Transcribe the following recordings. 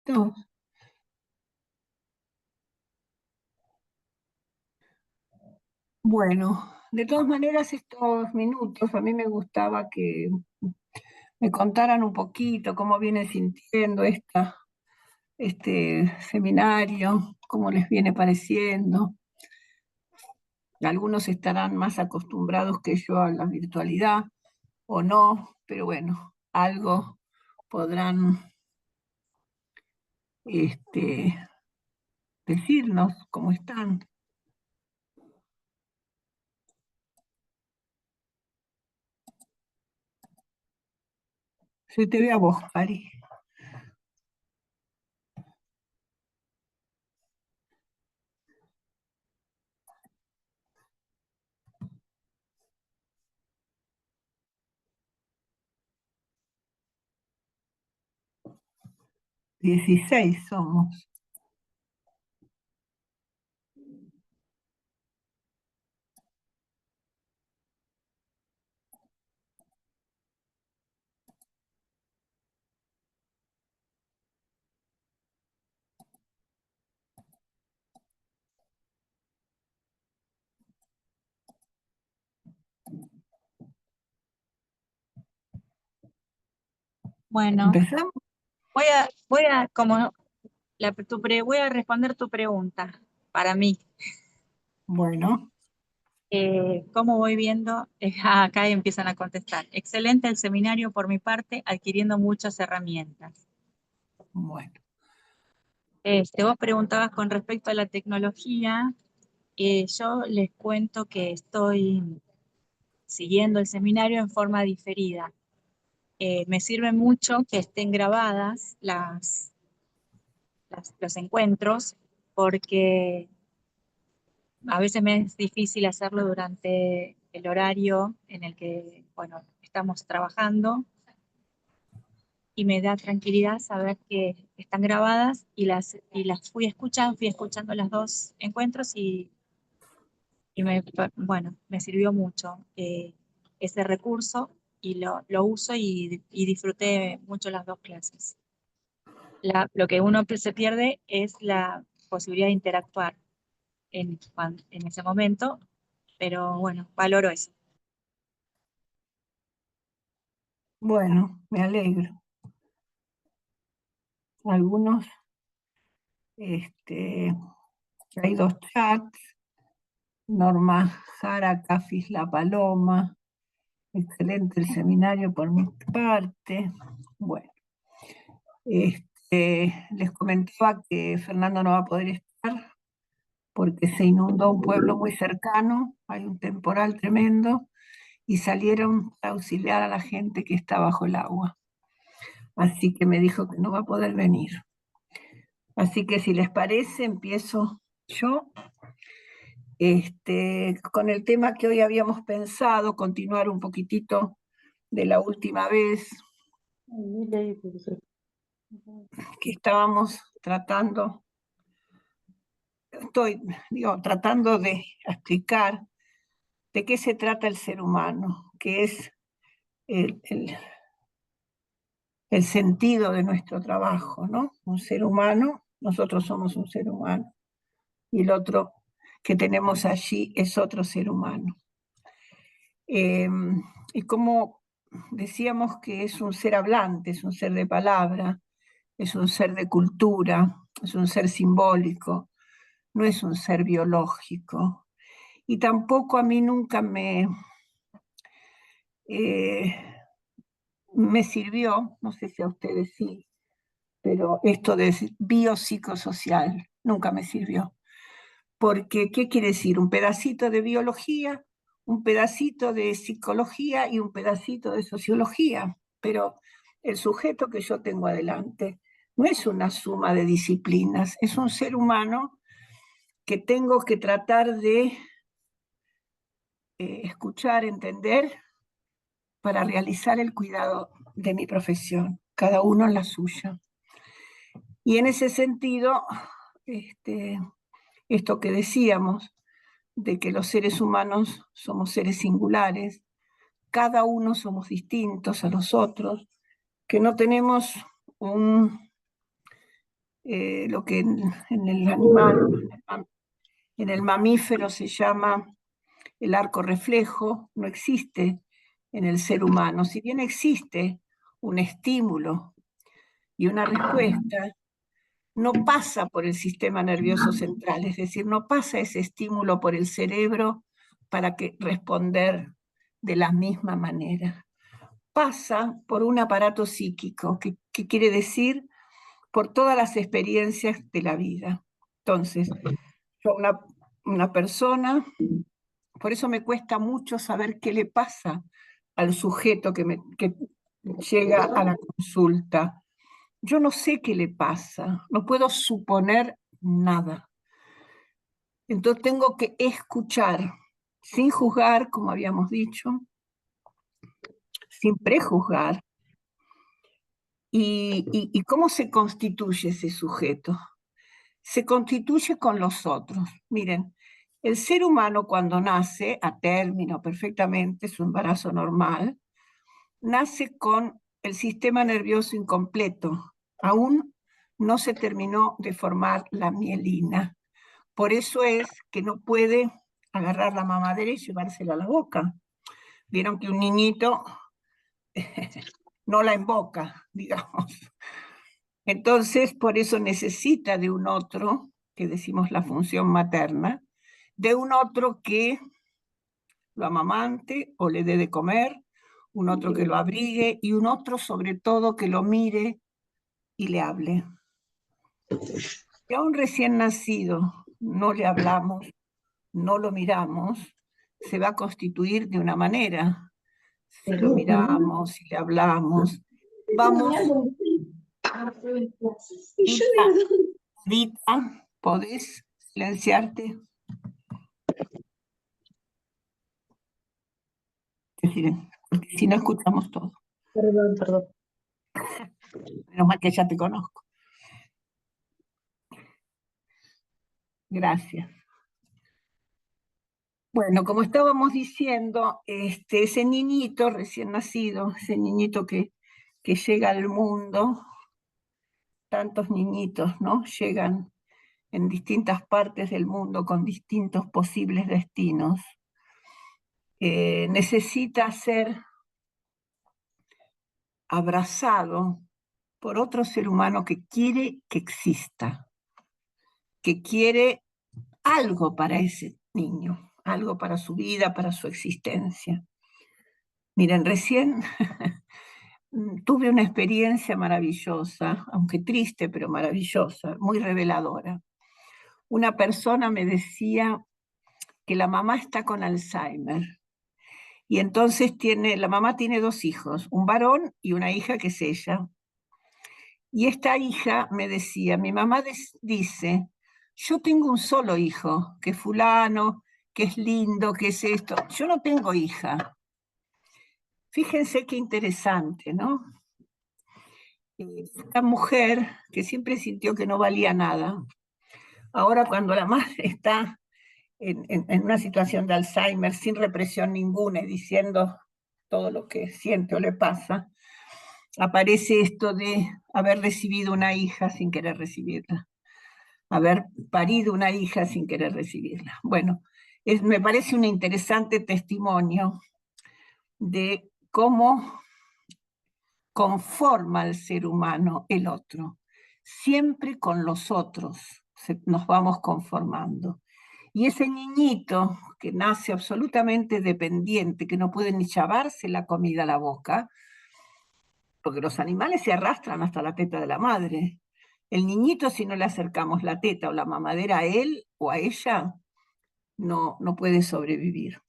minutitos. Bueno, de todas maneras, estos minutos a mí me gustaba que me contaran un poquito cómo viene sintiendo este seminario, cómo les viene pareciendo. Algunos estarán más acostumbrados que yo a la virtualidad o no, pero bueno, algo podrán este, decirnos cómo están. Se te ve a vos, Cari. 16 somos. Bueno, ¿Empezamos? como voy a responder tu pregunta para mí. Bueno, ¿Cómo voy viendo? Acá empiezan a contestar. Excelente el seminario por mi parte, adquiriendo muchas herramientas. bueno. Vos preguntabas con respecto a la tecnología. Yo les cuento que estoy siguiendo el seminario en forma diferida. Me sirve mucho que estén grabadas los encuentros, porque a veces me es difícil hacerlo durante el horario en el que, bueno, estamos trabajando, y me da tranquilidad saber que están grabadas y las fui escuchando los dos encuentros y bueno, me sirvió mucho ese recurso y lo uso y disfruté mucho las dos clases. Lo que uno se pierde es la posibilidad de interactuar en ese momento, pero bueno, valoro eso. Bueno, me alegro. Algunos, este, hay dos chats, Norma Jara, Cafis La Paloma, excelente el seminario por mi parte. Bueno, les comentaba que Fernando no va a poder estar porque se inundó un pueblo muy cercano, hay un temporal tremendo y salieron a auxiliar a la gente que está bajo el agua. Así que me dijo que no va a poder venir. Así que si les parece, empiezo yo con el tema que hoy habíamos pensado, continuar un poquitito de la última vez que estábamos tratando, tratando de explicar de qué se trata el ser humano, qué es el, el- el sentido de nuestro trabajo, ¿no? Un ser humano, nosotros somos un ser humano, y el otro que tenemos allí es otro ser humano. Eh, y como decíamos que es un ser hablante, es un ser de palabra, es un ser de cultura, es un ser simbólico, no es un ser biológico. Y tampoco a mí nunca eh, me sirvió, no sé si a ustedes sí, pero esto de biopsicosocial nunca me sirvió. Porque, ¿qué quiere decir? Un pedacito de biología, un pedacito de psicología y un pedacito de sociología. Pero el sujeto que yo tengo adelante no es una suma de disciplinas, es un ser humano que tengo que tratar de escuchar, entender, para realizar el cuidado de mi profesión, cada uno en la suya. Y en ese sentido, este, esto que decíamos, de que los seres humanos somos seres singulares, cada uno somos distintos a los otros, que no tenemos un lo que en el animal, en el mamífero se llama el arco reflejo, no existe en el ser humano. Si bien existe un estímulo y una respuesta, no pasa por el sistema nervioso central, es decir, no pasa ese estímulo por el cerebro para responder de la misma manera. Pasa por un aparato psíquico, que quiere decir por todas las experiencias de la vida. Entonces, una persona, por eso me cuesta mucho saber qué le pasa al sujeto que llega a la consulta. Yo no sé qué le pasa, no puedo suponer nada. Entonces tengo que escuchar, sin juzgar, como habíamos dicho, sin prejuzgar. ¿Y cómo se constituye ese sujeto? Se constituye con los otros. Miren, el ser humano cuando nace, a término perfectamente, su embarazo normal, nace con el sistema nervioso incompleto. Aún no se terminó de formar la mielina. Por eso es que no puede agarrar la mamadera y llevársela a la boca. Vieron que un niñito no la emboca, digamos. Entonces, por eso necesita de un otro, que decimos la función materna, de un otro que lo amamante o le dé de comer, un otro que lo abrigue y un otro sobre todo que lo mire y le hable. Si a un recién nacido no le hablamos, no lo miramos, se va a constituir de una manera. Si lo miramos, si le hablamos, vamos. Rita, ¿podés silenciarte? Porque si no escuchamos todo. Perdón. Menos mal que ya te conozco. Gracias. Bueno, como estábamos diciendo, ese niñito recién nacido, ese niñito que llega al mundo, tantos niñitos, ¿no? Llegan en distintas partes del mundo con distintos posibles destinos. Necesita ser abrazado por otro ser humano que quiere que exista, que quiere algo para ese niño, algo para su vida, para su existencia. Miren, recién tuve una experiencia maravillosa, aunque triste, pero maravillosa, muy reveladora. Una persona me decía que la mamá está con Alzheimer. Y entonces la mamá tiene 2 hijos, un varón y una hija que es ella. Y esta hija me decía, mi mamá dice, yo tengo un solo hijo, que es fulano, que es lindo, que es esto. Yo no tengo hija. Fíjense qué interesante, ¿no? Esta mujer que siempre sintió que no valía nada, ahora cuando la madre está en una situación de Alzheimer sin represión ninguna y diciendo todo lo que siente o le pasa, aparece esto de haber recibido una hija sin querer recibirla, haber parido una hija sin querer recibirla. Bueno, me parece un interesante testimonio de cómo conforma al ser humano el otro. Siempre con los otros nos vamos conformando. Y ese niñito que nace absolutamente dependiente, que no puede ni llevarse la comida a la boca, porque los animales se arrastran hasta la teta de la madre. El niñito, si no le acercamos la teta o la mamadera a él o a ella, no puede sobrevivir.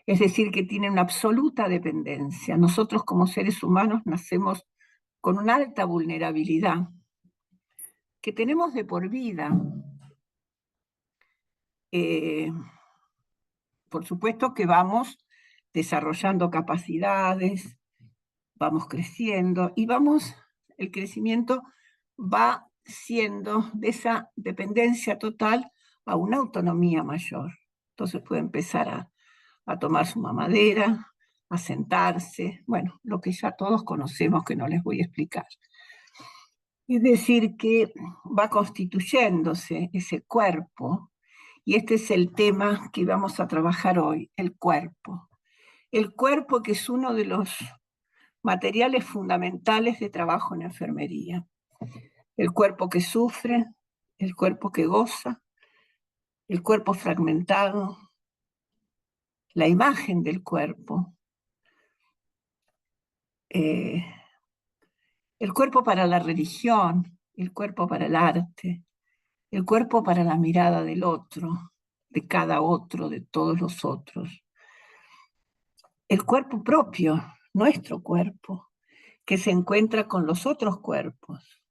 Es decir, que tiene una absoluta dependencia. Nosotros como seres humanos nacemos con una alta vulnerabilidad que tenemos de por vida. Por supuesto que vamos desarrollando capacidades, vamos creciendo y el crecimiento va siendo de esa dependencia total a una autonomía mayor. Entonces puede empezar a tomar su mamadera, a sentarse, bueno, lo que ya todos conocemos que no les voy a explicar. Es decir, que va constituyéndose ese cuerpo, y este es el tema que vamos a trabajar hoy, el cuerpo. El cuerpo, que es uno de los materiales fundamentales de trabajo en enfermería. El cuerpo que sufre, el cuerpo que goza, el cuerpo fragmentado, la imagen del cuerpo, eh, el cuerpo para la religión, el cuerpo para el arte, el cuerpo para la mirada del otro, de cada otro, de todos los otros. El cuerpo propio, nuestro cuerpo, que se encuentra con los otros cuerpos.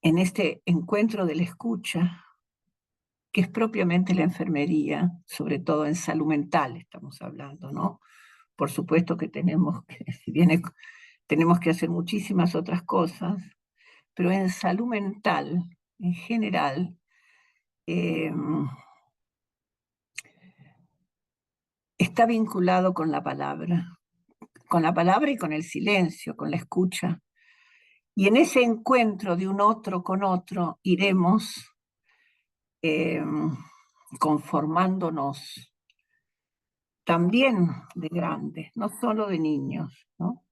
En este encuentro de la escucha, que es propiamente la enfermería, sobre todo en salud mental estamos hablando, ¿no? Por supuesto que tenemos que, si bien tenemos que hacer muchísimas otras cosas, pero en salud mental, en general, está vinculado con la palabra y con el silencio, con la escucha. Y en ese encuentro de un otro con otro iremos conformándonos también de grandes, no solo de niños, ¿no?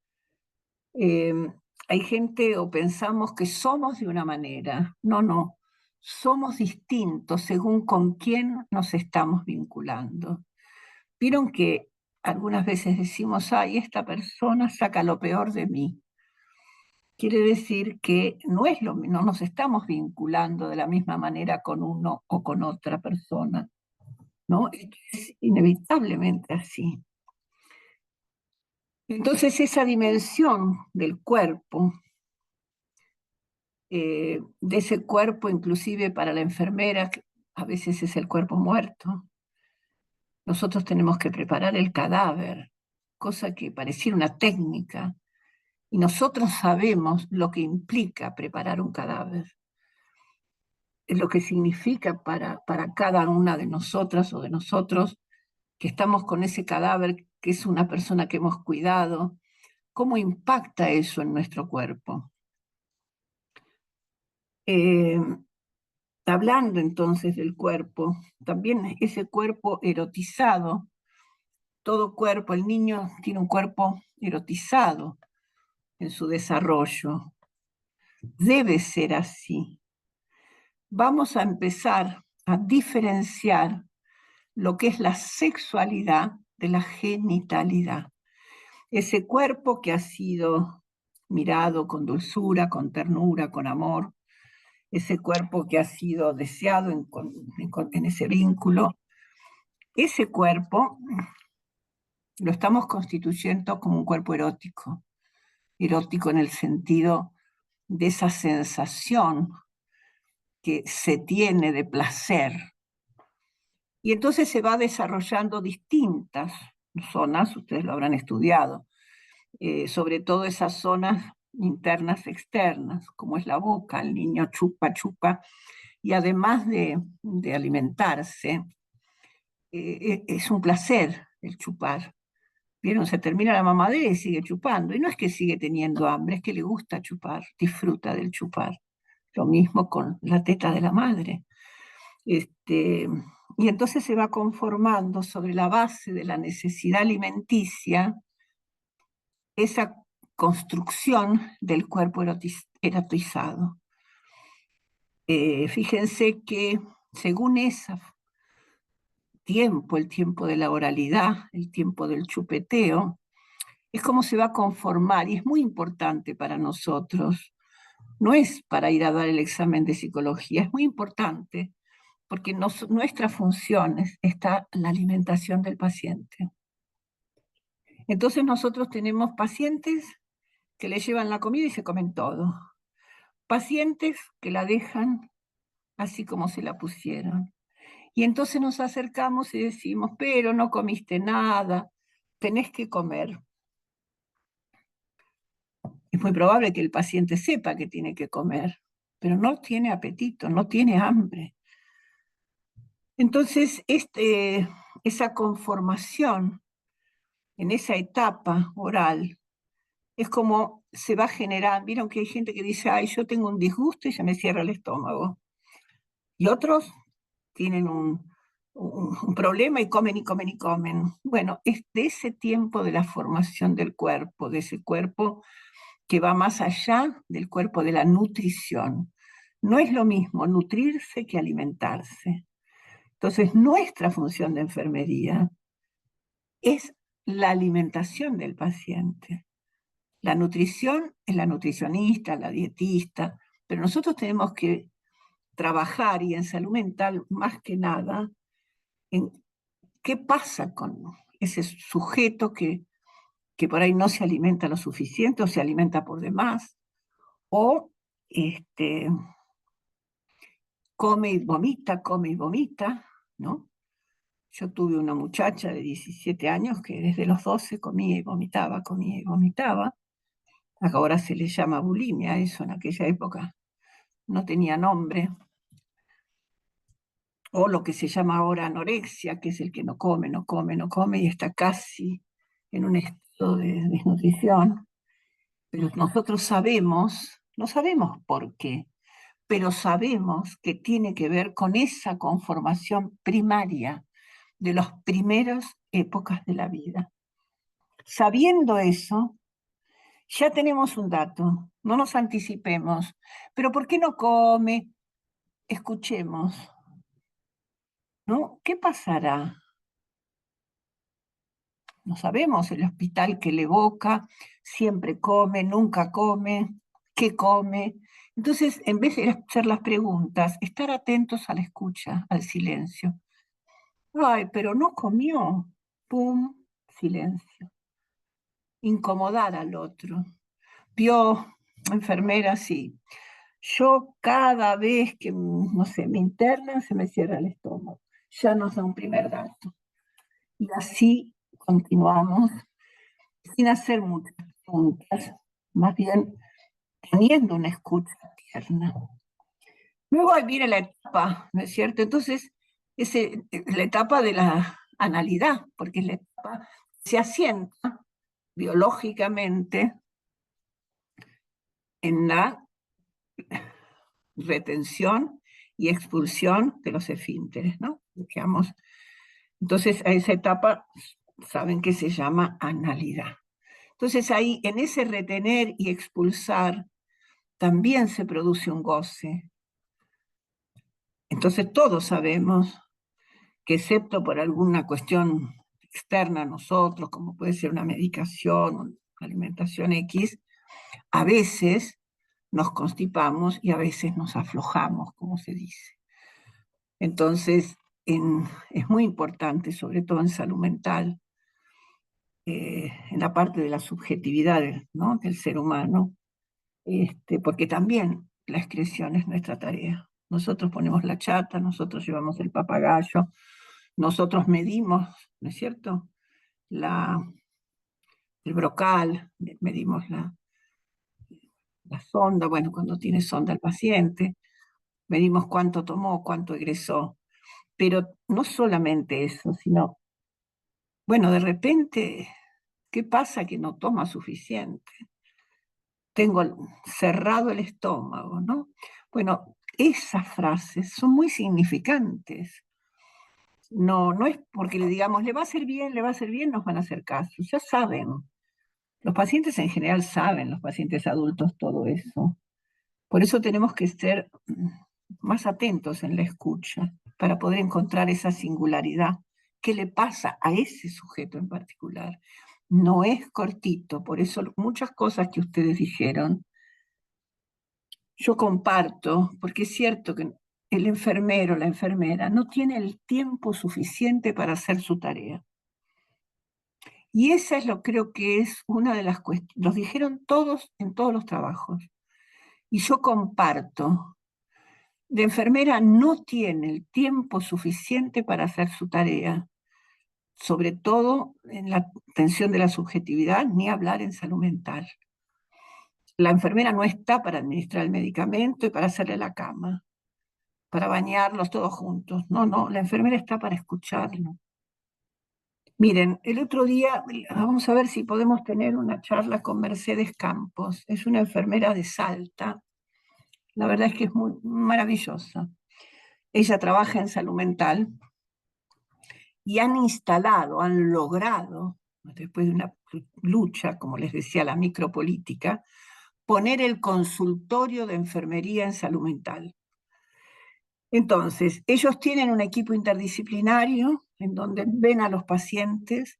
Hay gente, o pensamos que somos de una manera. No, no. Somos distintos según con quién nos estamos vinculando. Vieron que algunas veces decimos, ay, esta persona saca lo peor de mí. Quiere decir que no nos estamos vinculando de la misma manera con uno o con otra persona, ¿no? Es inevitablemente así. Entonces esa dimensión del cuerpo, de ese cuerpo inclusive para la enfermera, que a veces es el cuerpo muerto, nosotros tenemos que preparar el cadáver, cosa que pareciera una técnica, y nosotros sabemos lo que implica preparar un cadáver, es lo que significa para cada una de nosotras o de nosotros que estamos con ese cadáver, que es una persona que hemos cuidado, cómo impacta eso en nuestro cuerpo. Hablando entonces del cuerpo, también ese cuerpo erotizado, todo cuerpo, el niño tiene un cuerpo erotizado en su desarrollo, debe ser así. Vamos a empezar a diferenciar lo que es la sexualidad de la genitalidad. Ese cuerpo que ha sido mirado con dulzura, con ternura, con amor, ese cuerpo que ha sido deseado en ese vínculo, ese cuerpo lo estamos constituyendo como un cuerpo erótico, erótico en el sentido de esa sensación que se tiene de placer. Y entonces se va desarrollando distintas zonas, ustedes lo habrán estudiado, sobre todo esas zonas internas externas, como es la boca, el niño chupa, chupa, y además de alimentarse, es un placer el chupar. ¿Vieron? Se termina la mamadera y sigue chupando. Y no es que sigue teniendo hambre, es que le gusta chupar, disfruta del chupar. Lo mismo con la teta de la madre. Y entonces se va conformando sobre la base de la necesidad alimenticia esa construcción del cuerpo erotizado. Fíjense que según ese tiempo, el tiempo de la oralidad, el tiempo del chupeteo, es como se va a conformar, y es muy importante para nosotros. No es para ir a dar el examen de psicología, es muy importante porque nuestras funciones está la alimentación del paciente. Entonces nosotros tenemos pacientes que le llevan la comida y se comen todo. Pacientes que la dejan así como se la pusieron. Y entonces nos acercamos y decimos, pero no comiste nada, tenés que comer. Es muy probable que el paciente sepa que tiene que comer, pero no tiene apetito, no tiene hambre. Entonces, esa conformación en esa etapa oral es como se va a generar. Vieron que hay gente que dice, ay, yo tengo un disgusto y se me cierra el estómago. Y otros tienen un problema y comen y comen y comen. Bueno, es de ese tiempo de la formación del cuerpo, de ese cuerpo que va más allá del cuerpo de la nutrición. No es lo mismo nutrirse que alimentarse. Entonces, nuestra función de enfermería es la alimentación del paciente. La nutrición es la nutricionista, la dietista, pero nosotros tenemos que trabajar, y en salud mental más que nada, en qué pasa con ese sujeto que por ahí no se alimenta lo suficiente o se alimenta por demás, o este, come y vomita, ¿no? Yo tuve una muchacha de 17 años que desde los 12 comía y vomitaba, comía y vomitaba. Ahora se le llama bulimia, eso en aquella época no tenía nombre. O lo que se llama ahora anorexia, que es el que no come, no come, no come y está casi en un estado de desnutrición. Pero nosotros sabemos, no sabemos por qué, pero sabemos que tiene que ver con esa conformación primaria de las primeras épocas de la vida. Sabiendo eso, ya tenemos un dato, no nos anticipemos. Pero ¿por qué no come? Escuchemos, ¿no? ¿Qué pasará? No sabemos, el hospital que le evoca, siempre come, nunca come, qué come. Entonces, en vez de hacer las preguntas, estar atentos a la escucha, al silencio. Ay, pero no comió. Pum, silencio. Incomodar al otro. Vio, enfermera, sí. Yo cada vez que, no sé, me internan se me cierra el estómago. Ya nos da un primer dato. Y así continuamos sin hacer muchas preguntas, más bien teniendo una escucha tierna. Luego ahí viene la etapa, ¿no es cierto? Entonces, es la etapa de la analidad, porque es la etapa se asienta biológicamente en la retención y expulsión de los esfínteres, ¿no? Digamos. Entonces, a esa etapa saben que se llama analidad. Entonces, ahí, en ese retener y expulsar, también se produce un goce. Entonces, todos sabemos que, excepto por alguna cuestión externa a nosotros, como puede ser una medicación, una alimentación X, a veces nos constipamos y a veces nos aflojamos, como se dice. Entonces, es muy importante, sobre todo en salud mental, en la parte de la subjetividad, ¿no?, del ser humano, porque también la excreción es nuestra tarea. Nosotros ponemos la chata, nosotros llevamos el papagayo, nosotros medimos, ¿no es cierto?, el brocal, medimos la sonda, bueno, cuando tiene sonda el paciente, medimos cuánto tomó, cuánto egresó. Pero no solamente eso, sino, bueno, de repente, ¿qué pasa que no toma suficiente? Tengo cerrado el estómago, ¿no? Bueno, esas frases son muy significantes. No, no es porque le digamos, le va a hacer bien, le va a hacer bien, nos van a hacer caso. Ya saben. Los pacientes en general saben, los pacientes adultos, todo eso. Por eso tenemos que ser más atentos en la escucha para poder encontrar esa singularidad. ¿Qué le pasa a ese sujeto en particular? No es cortito, por eso muchas cosas que ustedes dijeron, yo comparto, porque es cierto que el enfermero, la enfermera, no tiene el tiempo suficiente para hacer su tarea. Y esa es creo que es una de las cuestiones, los dijeron todos en todos los trabajos. Y yo comparto, la enfermera no tiene el tiempo suficiente para hacer su tarea, sobre todo en la atención de la subjetividad, ni hablar en salud mental. La enfermera no está para administrar el medicamento y para hacerle la cama, para bañarlos todos juntos. No, no, la enfermera está para escucharlo. Miren, el otro día, vamos a ver si podemos tener una charla con Mercedes Campos. Es una enfermera de Salta. La verdad es que es muy maravillosa. Ella trabaja en salud mental y han instalado, han logrado, después de una lucha, como les decía, la micropolítica, poner el consultorio de enfermería en salud mental. Entonces, ellos tienen un equipo interdisciplinario en donde ven a los pacientes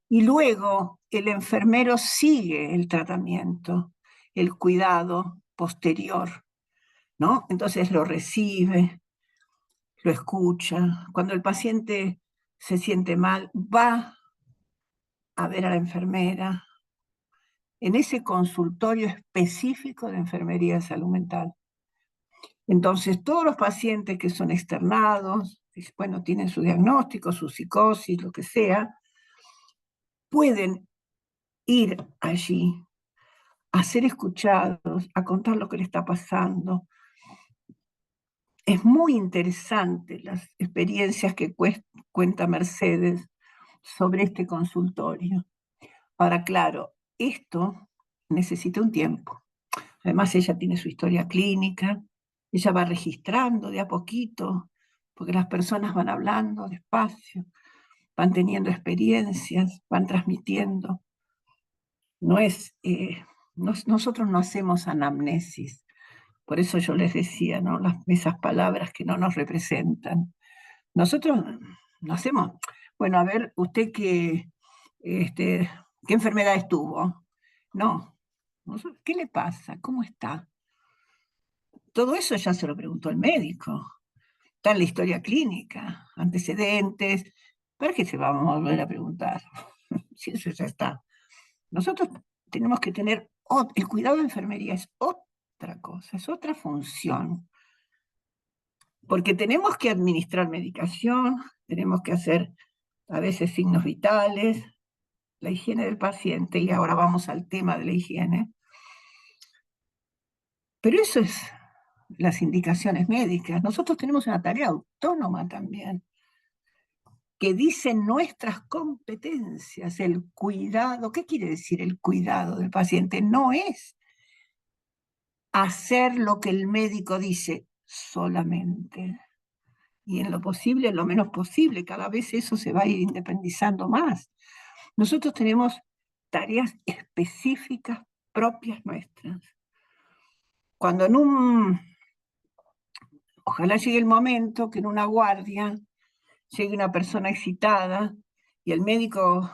y luego el enfermero sigue el tratamiento, el cuidado posterior, ¿no? Entonces lo recibe, lo escucha. Cuando el paciente se siente mal, va a ver a la enfermera en ese consultorio específico de enfermería de salud mental. Entonces, todos los pacientes que son externados, bueno, tienen su diagnóstico, su psicosis, lo que sea, pueden ir allí a ser escuchados, a contar lo que le está pasando. Es muy interesante las experiencias que cuenta Mercedes sobre este consultorio. Ahora, claro, esto necesita un tiempo. Además, ella tiene su historia clínica, ella va registrando de a poquito, porque las personas van hablando despacio, van teniendo experiencias, van transmitiendo. No es, nosotros no hacemos anamnesis, por eso yo les decía, ¿no? Esas palabras que no nos representan. Nosotros no hacemos, bueno, a ver, usted qué enfermedad tuvo. No, ¿qué le pasa? ¿Cómo está? Todo eso ya se lo preguntó el médico. Está en la historia clínica, antecedentes. ¿Para qué se va a volver a preguntar? Si eso ya está. Nosotros tenemos que tener, el cuidado de enfermería es otra cosa, es otra función, porque tenemos que administrar medicación, tenemos que hacer a veces signos vitales, la higiene del paciente, y ahora vamos al tema de la higiene. Pero eso es las indicaciones médicas. Nosotros tenemos una tarea autónoma también, que dice nuestras competencias, el cuidado. ¿Qué quiere decir el cuidado del paciente? No es hacer lo que el médico dice solamente. Y en lo posible, lo menos posible, cada vez eso se va a ir independizando más. Nosotros tenemos tareas específicas propias nuestras. Cuando ojalá llegue el momento que en una guardia llegue una persona excitada y el médico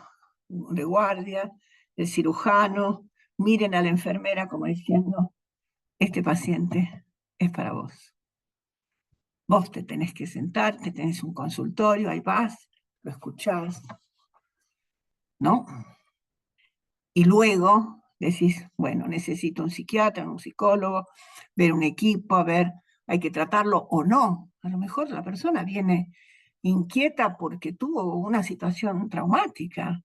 de guardia, el cirujano, miren a la enfermera como diciendo, este paciente es para vos. Vos te tenés que sentar, te tenés un consultorio, ahí vas, lo escuchás, ¿no? Y luego decís, bueno, necesito un psiquiatra, un psicólogo, ver un equipo, a ver, hay que tratarlo o no. A lo mejor la persona viene inquieta porque tuvo una situación traumática,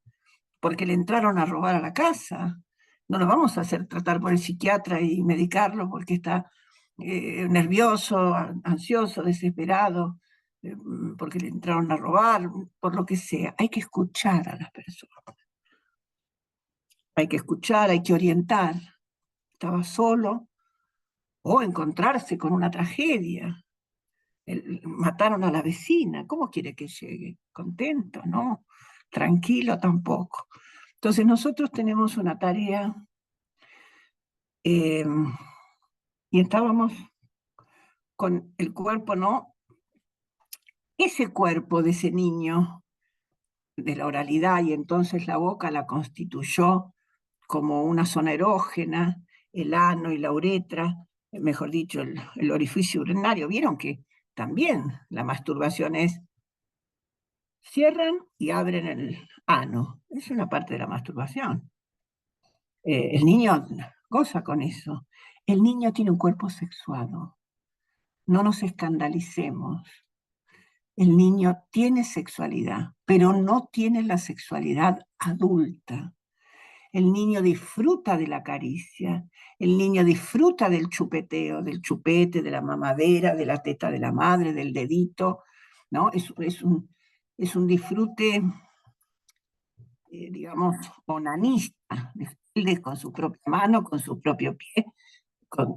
porque le entraron a robar a la casa. No lo vamos a hacer tratar por el psiquiatra y medicarlo porque está nervioso, ansioso, desesperado, porque le entraron a robar, por lo que sea. Hay que escuchar a las personas. Hay que escuchar, hay que orientar. Estaba solo o encontrarse con una tragedia. Mataron a la vecina. ¿Cómo quiere que llegue? ¿Contento? No. Tranquilo tampoco. Entonces nosotros tenemos una tarea y estábamos con el cuerpo, ¿no? Ese cuerpo de ese niño de la oralidad y entonces la boca la constituyó como una zona erógena, el ano y la uretra, mejor dicho, el orificio urinario. Vieron que también la masturbación es, cierran y abren el ano. Es una parte de la masturbación. El niño goza con eso. El niño tiene un cuerpo sexuado. No nos escandalicemos. El niño tiene sexualidad, pero no tiene la sexualidad adulta. El niño disfruta de la caricia, el niño disfruta del chupeteo, del chupete, de la mamadera, de la teta de la madre, del dedito, ¿no? Es un disfrute digamos, onanista, con su propia mano, con su propio pie,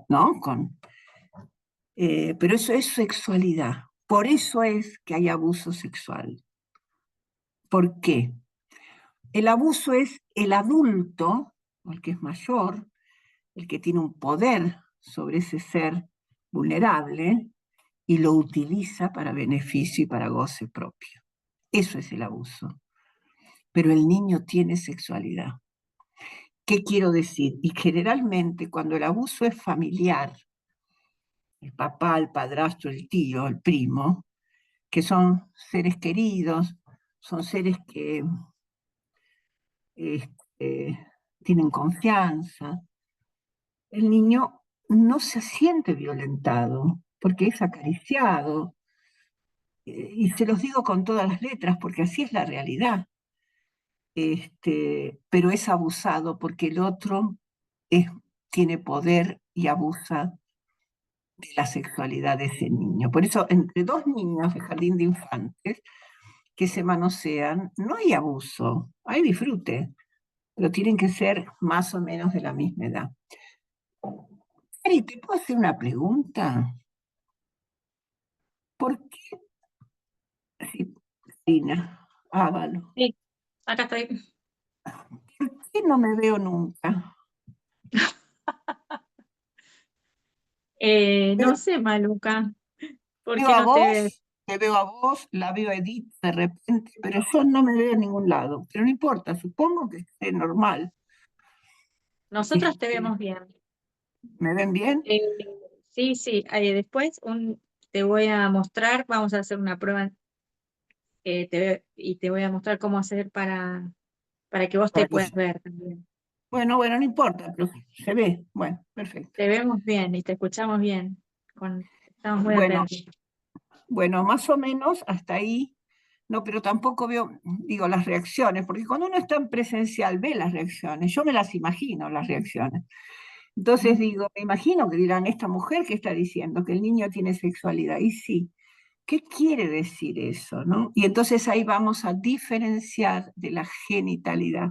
¿no? Pero eso es sexualidad. Por eso es que hay abuso sexual. ¿Por qué? El abuso es el adulto, el que es mayor, el que tiene un poder sobre ese ser vulnerable y lo utiliza para beneficio y para goce propio. Eso es el abuso. Pero el niño tiene sexualidad. ¿Qué quiero decir? Y generalmente cuando el abuso es familiar, el papá, el padrastro, el tío, el primo, que son seres queridos, son seres que tienen confianza, el niño no se siente violentado porque es acariciado. Y se los digo con todas las letras porque así es la realidad. Pero es abusado porque el otro es, tiene poder y abusa de la sexualidad de ese niño. Por eso, entre dos niños de jardín de infantes que se manosean, no hay abuso, hay disfrute, pero tienen que ser más o menos de la misma edad. Ari, ¿te puedo hacer una pregunta? ¿Por qué, sí, Cristina Ávalo, Sí, acá estoy. por qué no me veo nunca? No sé, Maluca, ¿por Veo qué a no te ves? vos, te veo a vos, la veo a Edith de repente, pero yo no me veo en ningún lado. Pero no importa, supongo que es normal. Nosotros te Este, vemos bien. ¿Me ven bien? Eh, sí, sí, después te voy a mostrar, vamos a hacer una prueba y te voy a mostrar cómo hacer para que vos te Para que puedas ver también. bueno, bueno, no importa, pero se ve. Bueno, perfecto. Te vemos bien y te escuchamos bien. Estamos muy Bueno, atentos. bueno, más o menos hasta ahí. No, pero tampoco veo, digo, las reacciones, porque cuando uno está en presencial ve las reacciones, yo me las imagino las reacciones. Entonces digo, me imagino que dirán, esta mujer que está diciendo que el niño tiene sexualidad, y sí, ¿qué quiere decir eso, no? Y entonces ahí vamos a diferenciar de la genitalidad.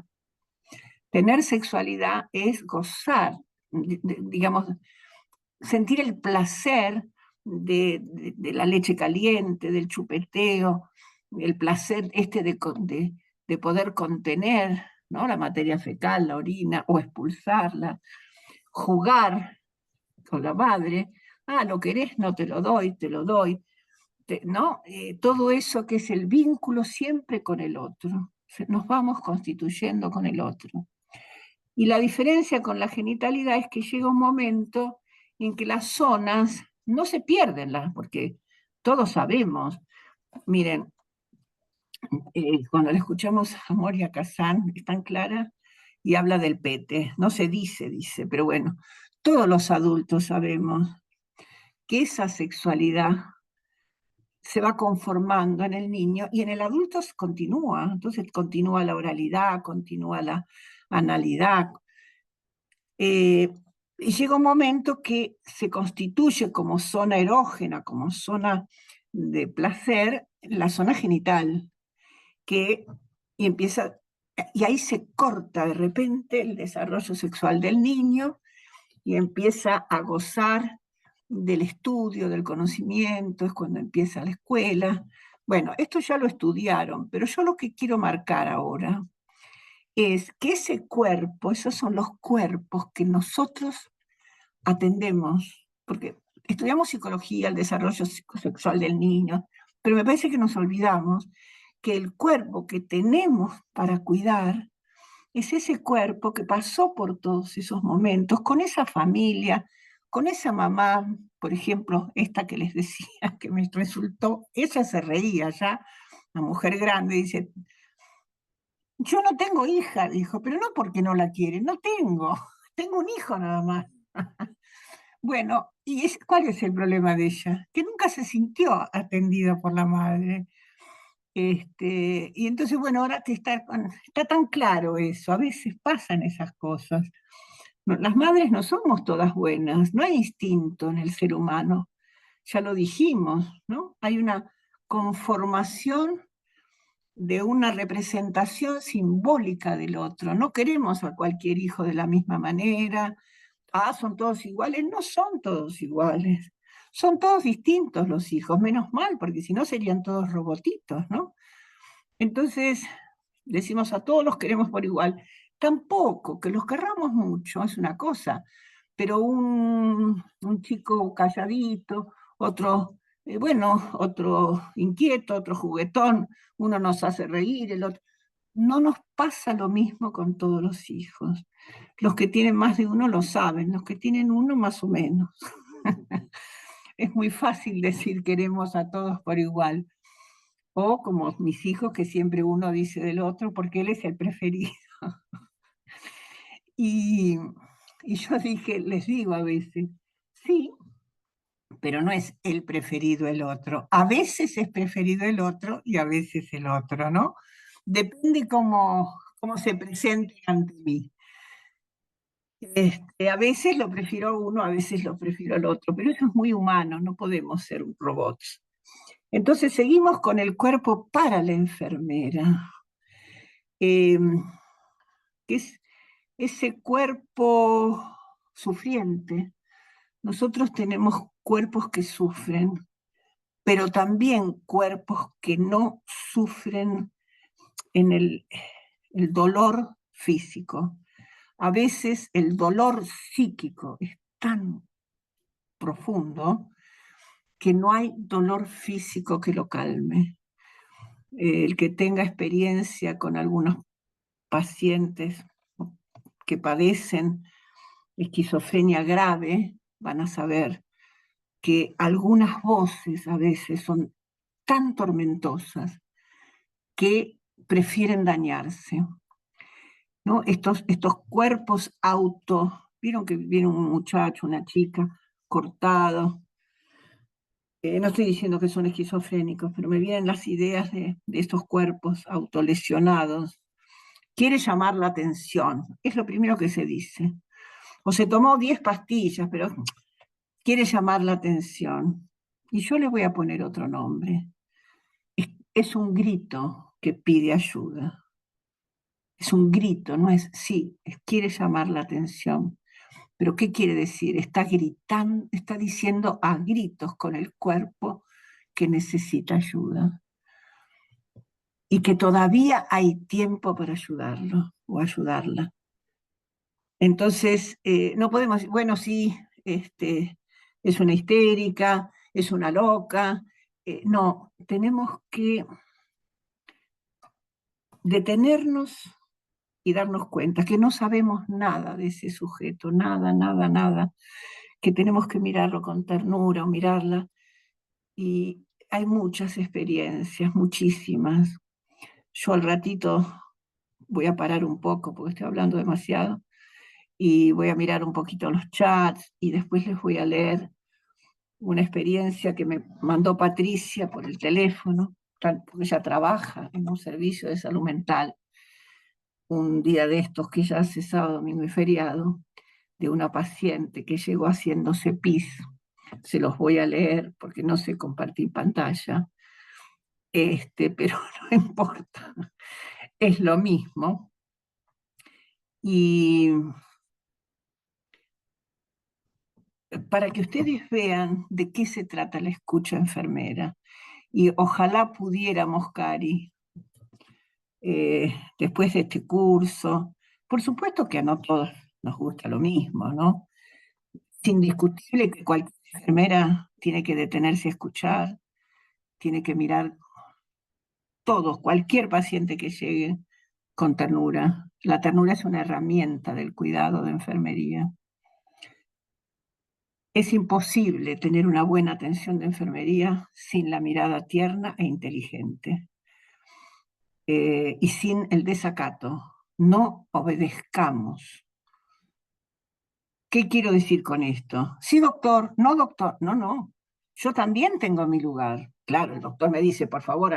Tener sexualidad es gozar, digamos, sentir el placer de la leche caliente, del chupeteo, el placer de poder contener, ¿no? La materia fecal, la orina, o expulsarla, jugar con la madre, lo querés, no te lo doy, te lo doy, ¿no? Todo eso que es el vínculo siempre con el otro, nos vamos constituyendo con el otro. Y la diferencia con la genitalidad es que llega un momento en que las zonas no se pierden, porque todos sabemos, miren, cuando le escuchamos a Moria Kazan, es tan clara y habla del pete, no se dice, pero bueno, todos los adultos sabemos que esa sexualidad se va conformando en el niño y en el adulto continúa, entonces continúa la oralidad, continúa la analidad, y llega un momento que se constituye como zona erógena, como zona de placer, la zona genital, que y empieza, y ahí se corta de repente el desarrollo sexual del niño y empieza a gozar del estudio, del conocimiento, es cuando empieza la escuela. Bueno, esto ya lo estudiaron, pero yo lo que quiero marcar ahora es que ese cuerpo, esos son los cuerpos que nosotros atendemos, porque estudiamos psicología, el desarrollo psicosexual del niño, pero me parece que nos olvidamos que el cuerpo que tenemos para cuidar es ese cuerpo que pasó por todos esos momentos, con esa familia, con esa mamá, por ejemplo, esta que les decía que me resultó, ella se reía ya, una mujer grande, dice, yo no tengo hija, dijo, pero no porque no la quiere, no tengo, tengo un hijo nada más. Bueno, ¿cuál es el problema de ella? Que nunca se sintió atendida por la madre. Y entonces, bueno, ahora está tan claro eso, a veces pasan esas cosas. Las madres no somos todas buenas, no hay instinto en el ser humano, ya lo dijimos, ¿no? Hay una conformación de una representación simbólica del otro. No queremos a cualquier hijo de la misma manera. Ah, son todos iguales. No son todos iguales. Son todos distintos los hijos, menos mal, porque si no serían todos robotitos, ¿no? Entonces, decimos a todos los queremos por igual. Tampoco, que los querramos mucho, es una cosa, pero un chico calladito, otro, bueno, otro inquieto, otro juguetón, uno nos hace reír, el otro. No nos pasa lo mismo con todos los hijos. Los que tienen más de uno lo saben, los que tienen uno más o menos. Es muy fácil decir queremos a todos por igual. O como mis hijos, que siempre uno dice del otro porque él es el preferido. Y, y yo dije, les digo a veces, sí, pero no es el preferido el otro. A veces es preferido el otro y a veces el otro, ¿no? Depende cómo se presente ante mí. A veces lo prefiero a uno, a veces lo prefiero al otro, pero eso es muy humano, no podemos ser robots. Entonces seguimos con el cuerpo para la enfermera, eh, que es ese cuerpo sufriente. Nosotros tenemos cuerpos que sufren, pero también cuerpos que no sufren en el dolor físico. A veces el dolor psíquico es tan profundo que no hay dolor físico que lo calme. El que tenga experiencia con algunos pacientes que padecen esquizofrenia grave van a saber que algunas voces a veces son tan tormentosas que prefieren dañarse, ¿no? Estos cuerpos vieron que viene un muchacho, una chica, cortado. No estoy diciendo que son esquizofrénicos, pero me vienen las ideas de estos cuerpos autolesionados. Quiere llamar la atención, es lo primero que se dice. O se tomó 10 pastillas, pero quiere llamar la atención. Y yo le voy a poner otro nombre. Es un grito que pide ayuda. Es un grito, no es sí, quiere llamar la atención. Pero ¿qué quiere decir? Está gritando, está diciendo a gritos con el cuerpo que necesita ayuda y que todavía hay tiempo para ayudarlo o ayudarla. Entonces, no podemos decir, bueno, sí, es una histérica, es una loca. No, tenemos que detenernos y darnos cuenta que no sabemos nada de ese sujeto, nada, nada, nada, que tenemos que mirarlo con ternura o mirarla. Y hay muchas experiencias, muchísimas. Yo al ratito voy a parar un poco porque estoy hablando demasiado y voy a mirar un poquito los chats y después les voy a leer una experiencia que me mandó Patricia por el teléfono, porque ella trabaja en un servicio de salud mental, un día de estos que ya hace sábado, domingo y feriado, de una paciente que llegó haciéndose pis. Se los voy a leer porque no sé compartir pantalla, pero no importa, es lo mismo. Y para que ustedes vean de qué se trata la escucha enfermera, y ojalá pudiéramos, Cari, después de este curso, por supuesto que a no todos nos gusta lo mismo, ¿no? Es indiscutible que cualquier enfermera tiene que detenerse a escuchar, tiene que mirar todos, cualquier paciente que llegue con ternura. La ternura es una herramienta del cuidado de enfermería. Es imposible tener una buena atención de enfermería sin la mirada tierna e inteligente. Y sin el desacato. No obedezcamos. ¿Qué quiero decir con esto? Sí, doctor, no, doctor, no, no. Yo también tengo mi lugar. Claro, el doctor me dice, por favor,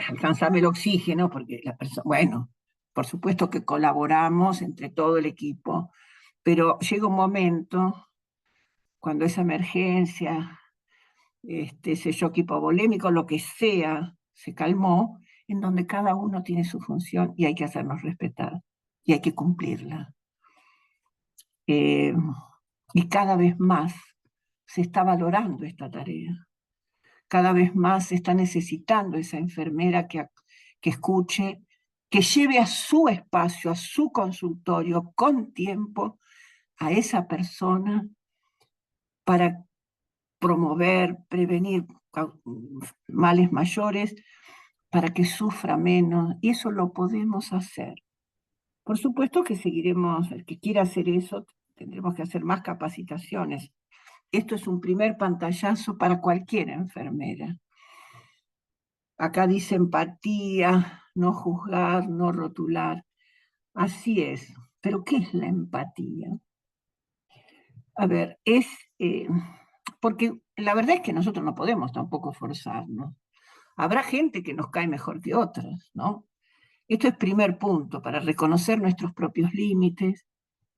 alcanzame el oxígeno, porque la persona, bueno, por supuesto que colaboramos entre todo el equipo, pero llega un momento cuando esa emergencia, ese shock hipovolémico, lo que sea, se calmó, en donde cada uno tiene su función y hay que hacernos respetar y hay que cumplirla. Y cada vez más se está valorando esta tarea. Cada vez más se está necesitando esa enfermera que escuche, que lleve a su espacio, a su consultorio, con tiempo, a esa persona para promover, prevenir males mayores, para que sufra menos, y eso lo podemos hacer. Por supuesto que seguiremos, el que quiera hacer eso, tendremos que hacer más capacitaciones. Esto es un primer pantallazo para cualquier enfermera. Acá dice empatía, no juzgar, no rotular. Así es. Pero ¿qué es la empatía? A ver, porque la verdad es que nosotros no podemos tampoco forzarnos. Habrá gente que nos cae mejor que otras, ¿no? Esto es primer punto, para reconocer nuestros propios límites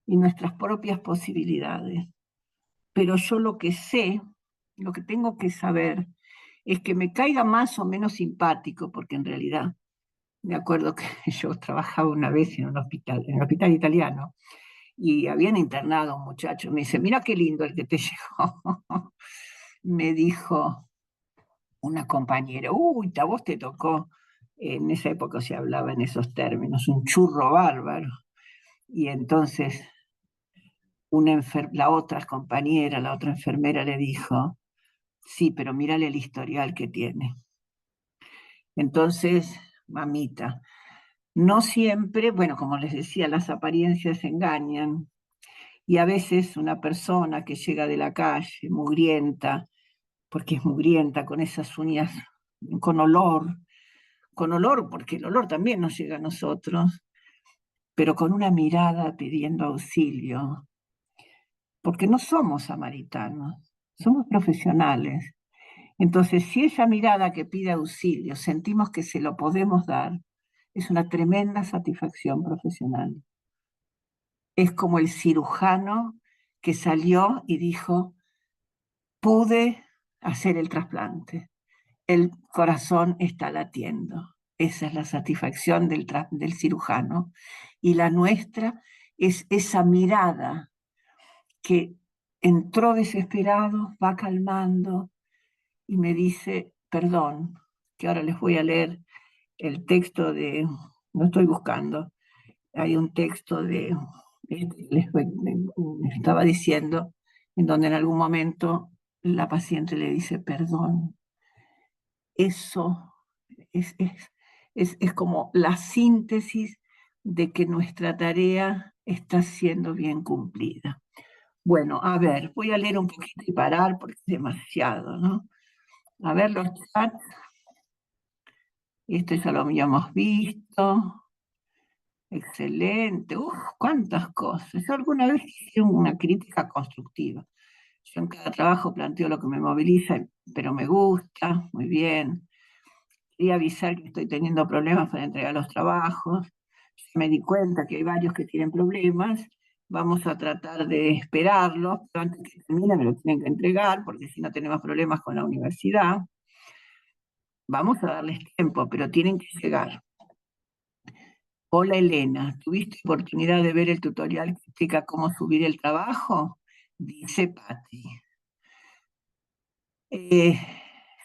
y nuestras propias posibilidades. Pero yo lo que sé, lo que tengo que saber, es que me caiga más o menos simpático, porque en realidad, me acuerdo que yo trabajaba una vez en el hospital italiano, y habían internado a un muchacho, me dice, mira qué lindo el que te llegó. Me dijo una compañera, uy, a vos te tocó, en esa época se hablaba en esos términos, un churro bárbaro. Y entonces la otra compañera, la otra enfermera le dijo, sí, pero mírale el historial que tiene. Entonces, mamita, no siempre, bueno, como les decía, las apariencias engañan, y a veces una persona que llega de la calle, mugrienta, porque es mugrienta, con esas uñas con olor, porque el olor también nos llega a nosotros, pero con una mirada pidiendo auxilio, porque no somos samaritanos, somos profesionales. Entonces, si esa mirada que pide auxilio sentimos que se lo podemos dar, es una tremenda satisfacción profesional. Es como el cirujano que salió y dijo, pude hacer el trasplante, el corazón está latiendo. Esa es la satisfacción del cirujano. Y la nuestra es esa mirada que entró desesperado, va calmando y me dice, perdón, que ahora les voy a leer el texto no estoy buscando, hay un texto les estaba diciendo, en donde en algún momento la paciente le dice, perdón. Eso es como la síntesis de que nuestra tarea está siendo bien cumplida. Bueno, a ver, voy a leer un poquito y parar porque es demasiado, ¿no? A ver los chats. Esto ya lo habíamos visto. Excelente. Uf, cuántas cosas. Yo alguna vez hice una crítica constructiva. Yo en cada trabajo planteo lo que me moviliza, pero me gusta, muy bien. Quería avisar que estoy teniendo problemas para entregar los trabajos. Me di cuenta que hay varios que tienen problemas. Vamos a tratar de esperarlos, pero antes que termine me lo tienen que entregar, porque si no tenemos problemas con la universidad. Vamos a darles tiempo, pero tienen que llegar. Hola Elena, ¿tuviste oportunidad de ver el tutorial que explica cómo subir el trabajo? Dice Patti.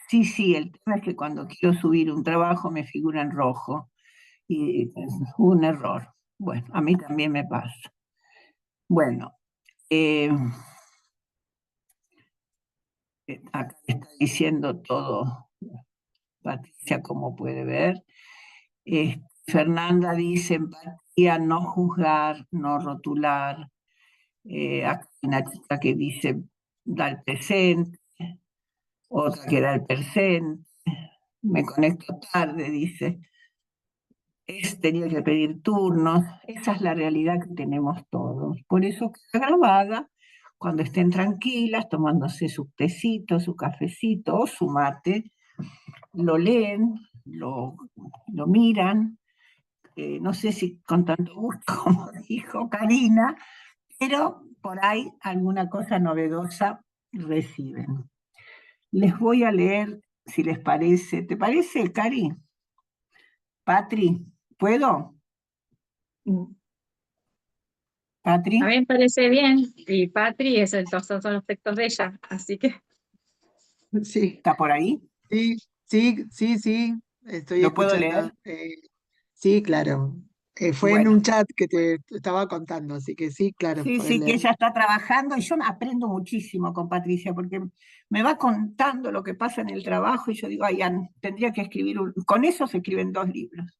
Sí, el tema es que cuando quiero subir un trabajo me figura en rojo y es un error. Bueno, a mí también me pasa. Bueno, acá está diciendo todo Patricia, como puede ver. Fernanda dice, empatía, no juzgar, no rotular. Acá hay una chica que dice, da el presente, otra que da el presente. Me conecto tarde, dice. Tenía que pedir turnos. Esa es la realidad que tenemos todos. Por eso queda grabada cuando estén tranquilas, tomándose su tecito, su cafecito o su mate, lo leen, lo miran, no sé si con tanto gusto como dijo Karina, pero por ahí alguna cosa novedosa reciben. Les voy a leer si les parece. ¿Te parece, Cari? Patri, ¿puedo? Mm. Patri, A mí me parece bien, y Patri son los textos de ella, así que Sí, ¿está por ahí? sí, sí, sí, sí, estoy ¿Lo puedo leer? escuchando. Sí, claro. Fue en un Bueno, chat que te estaba contando, así que sí, claro, sí, podés sí, que leerlo. ella está trabajando y yo me aprendo muchísimo con Patricia porque me va contando lo que pasa en el trabajo y yo digo, ay, tendría que escribir con eso se escriben 2 libros.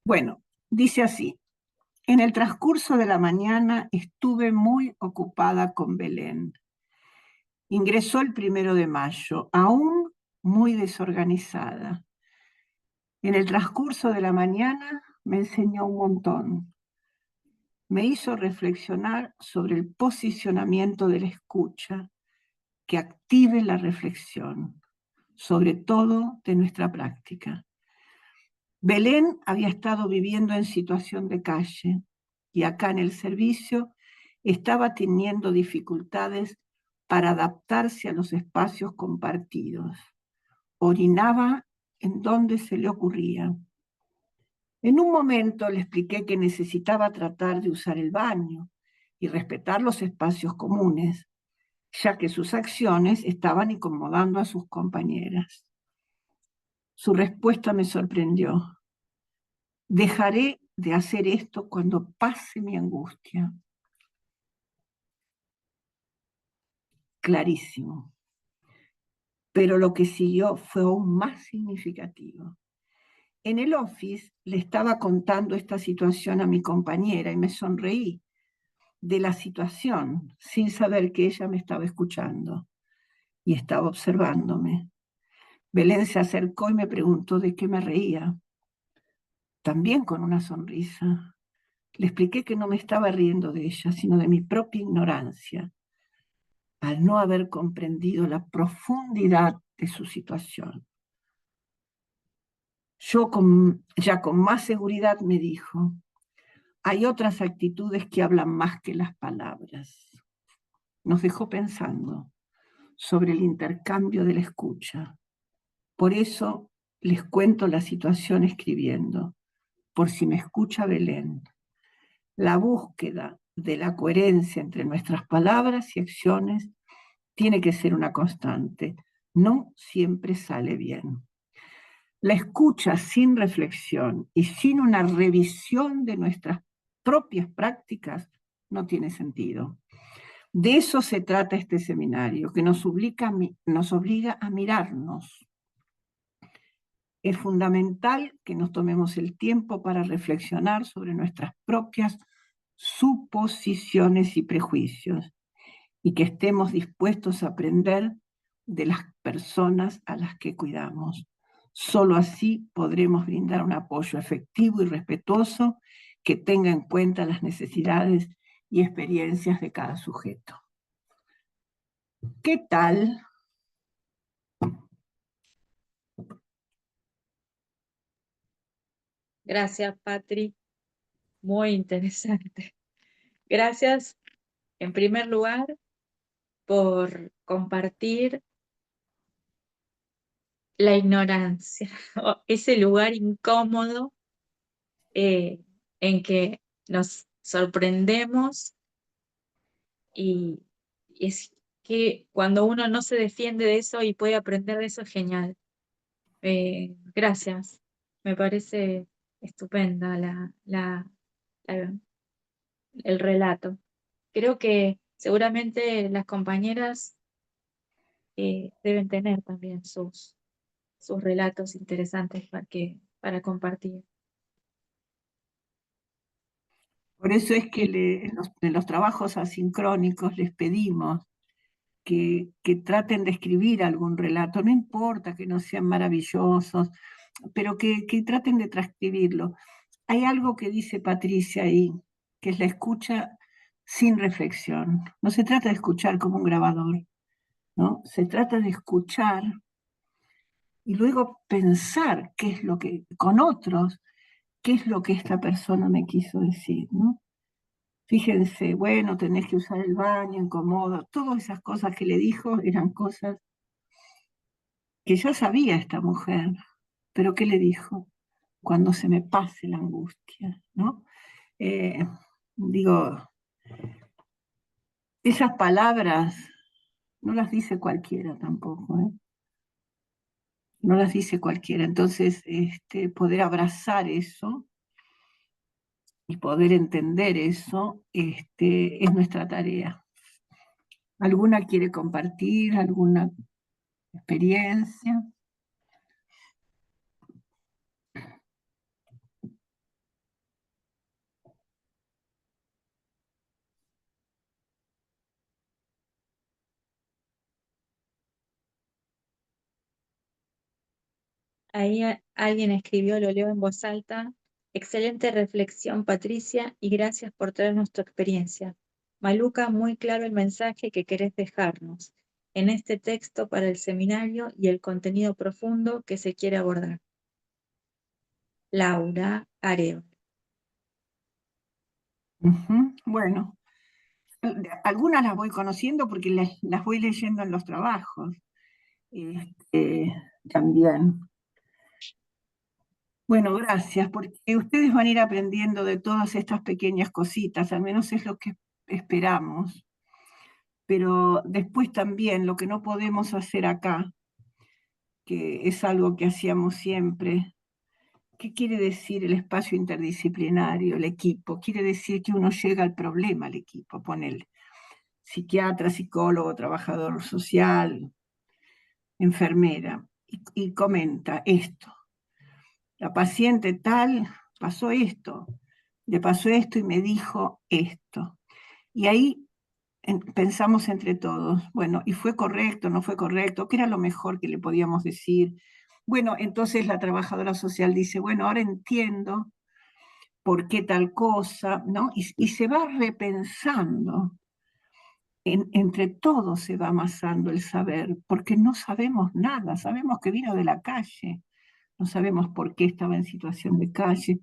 Bueno, dice así, en el transcurso de la mañana estuve muy ocupada con Belén. Ingresó el 1 de mayo, aún muy desorganizada. En el transcurso de la mañana me enseñó un montón. Me hizo reflexionar sobre el posicionamiento de la escucha, que active la reflexión, sobre todo de nuestra práctica. Belén había estado viviendo en situación de calle y acá en el servicio estaba teniendo dificultades para adaptarse a los espacios compartidos. Orinaba en donde se le ocurría. En un momento le expliqué que necesitaba tratar de usar el baño y respetar los espacios comunes, ya que sus acciones estaban incomodando a sus compañeras. Su respuesta me sorprendió. Dejaré de hacer esto cuando pase mi angustia. Clarísimo. Pero lo que siguió fue aún más significativo. En el office le estaba contando esta situación a mi compañera y me sonreí de la situación sin saber que ella me estaba escuchando y estaba observándome. Belén se acercó y me preguntó de qué me reía, también con una sonrisa. Le expliqué que no me estaba riendo de ella, sino de mi propia ignorancia, al no haber comprendido la profundidad de su situación. Ya con más seguridad me dijo, hay otras actitudes que hablan más que las palabras. Nos dejó pensando sobre el intercambio de la escucha. Por eso les cuento la situación escribiendo, por si me escucha Belén. La búsqueda de la coherencia entre nuestras palabras y acciones tiene que ser una constante. No siempre sale bien. La escucha sin reflexión y sin una revisión de nuestras propias prácticas no tiene sentido. De eso se trata este seminario, que nos obliga a mirarnos. Es fundamental que nos tomemos el tiempo para reflexionar sobre nuestras propias suposiciones y prejuicios y que estemos dispuestos a aprender de las personas a las que cuidamos. Solo así podremos brindar un apoyo efectivo y respetuoso que tenga en cuenta las necesidades y experiencias de cada sujeto. ¿Qué tal? gracias, Patri, muy interesante. Gracias, en primer lugar, por compartir la ignorancia, o ese lugar incómodo eh, en que nos sorprendemos y es que cuando uno no se defiende de eso y puede aprender de eso es genial. Gracias, me parece estupenda la- el relato. Creo que seguramente las compañeras deben tener también sus relatos interesantes para compartir. Por eso es que en los trabajos asincrónicos les pedimos que traten de escribir algún relato, no importa que no sean maravillosos, pero que traten de transcribirlo. Hay algo que dice Patricia ahí, que es la escucha sin reflexión. No se trata de escuchar como un grabador, ¿no? Se trata de escuchar y luego pensar qué es lo que, con otros, qué es lo que esta persona me quiso decir, ¿no? Fíjense, bueno, tenés que usar el baño, incomodo, todas esas cosas que le dijo eran cosas que ya sabía esta mujer, pero ¿qué le dijo? Cuando se me pase la angustia, ¿no? Digo, esas palabras no las dice cualquiera tampoco, ¿eh? No las dice cualquiera. Entonces, poder abrazar eso y poder entender eso, es nuestra tarea. ¿Alguna quiere compartir alguna experiencia? Ahí alguien escribió, lo leo en voz alta. Excelente reflexión, Patricia, y gracias por traernos tu experiencia. Maluca, muy claro el mensaje que querés dejarnos en este texto para el seminario y el contenido profundo que se quiere abordar. Laura Areo. Bueno, algunas las voy conociendo porque las voy leyendo en los trabajos, también. Bueno, gracias, porque ustedes van a ir aprendiendo de todas estas pequeñas cositas, al menos es lo que esperamos. Pero después también lo que no podemos hacer acá, que es algo que hacíamos siempre. ¿Qué quiere decir el espacio interdisciplinario, el equipo? Quiere decir que uno llega al problema, al equipo, ponele psiquiatra, psicólogo, trabajador social, enfermera, y comenta esto. La paciente tal pasó esto, le pasó esto y me dijo esto. Y ahí pensamos entre todos, bueno, ¿y fue correcto, no fue correcto? ¿Qué era lo mejor que le podíamos decir? Bueno, entonces la trabajadora social dice, bueno, ahora entiendo por qué tal cosa, ¿no? Y se va repensando. Entre todos se va amasando el saber, porque no sabemos nada, sabemos que vino de la calle, no sabemos por qué estaba en situación de calle,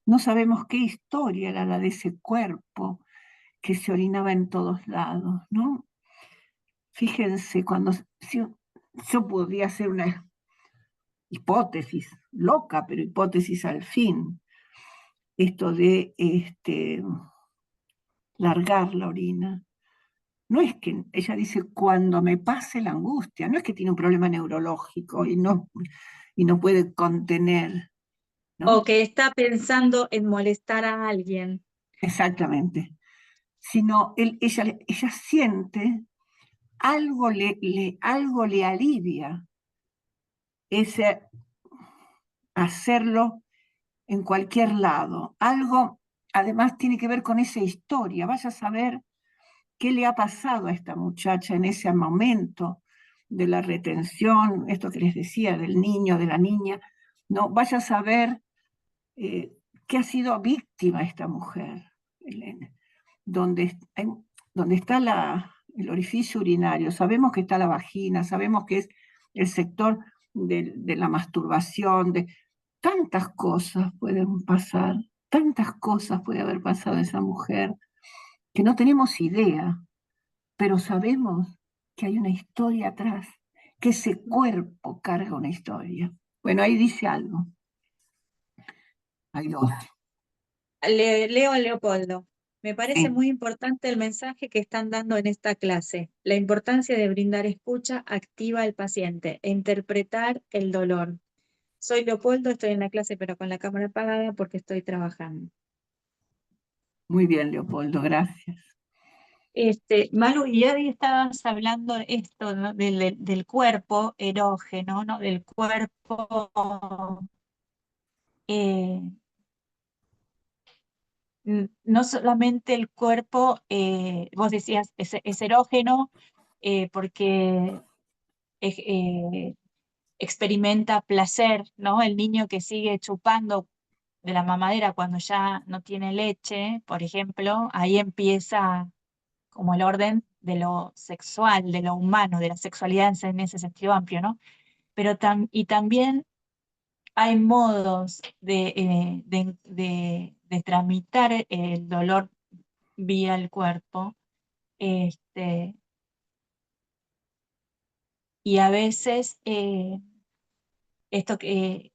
no sabemos qué historia era la de ese cuerpo que se orinaba en todos lados, ¿no? Fíjense, si yo podía hacer una hipótesis, loca, pero hipótesis al fin, esto de largar la orina. No es que, ella dice, cuando me pase la angustia, no es que tiene un problema neurológico y no puede contener, O ¿no? que está pensando en molestar a alguien. Exactamente. Sino ella siente algo le alivia ese hacerlo en cualquier lado. Algo, además, tiene que ver con esa historia. Vaya a saber qué le ha pasado a esta muchacha en ese momento de la retención, esto que les decía, del niño, de la niña. No, vaya a saber que ha sido víctima esta mujer, donde, donde está el orificio urinario, sabemos que está la vagina, sabemos que es el sector de la masturbación, de tantas cosas pueden pasar, tantas cosas puede haber pasado a esa mujer, que no tenemos idea, pero sabemos que hay una historia atrás, que ese cuerpo carga una historia. Bueno, ahí dice algo. Hay dos. Leo a Leopoldo. Me parece Sí, muy importante el mensaje que están dando en esta clase. La importancia de brindar escucha activa al paciente e interpretar el dolor. Soy Leopoldo, estoy en la clase pero con la cámara apagada porque estoy trabajando. muy bien, Leopoldo, gracias. Malu, y ahí estabas hablando esto, ¿no? del cuerpo erógeno, ¿no? Del cuerpo eh, no solamente el cuerpo, vos decías, es erógeno porque experimenta placer, ¿no? El niño que sigue chupando de la mamadera cuando ya no tiene leche, por ejemplo, ahí empieza como el orden de lo sexual, de lo humano, de la sexualidad en ese sentido amplio, ¿no? Pero y también hay modos de tramitar el dolor vía el cuerpo, este, Y a veces, esto que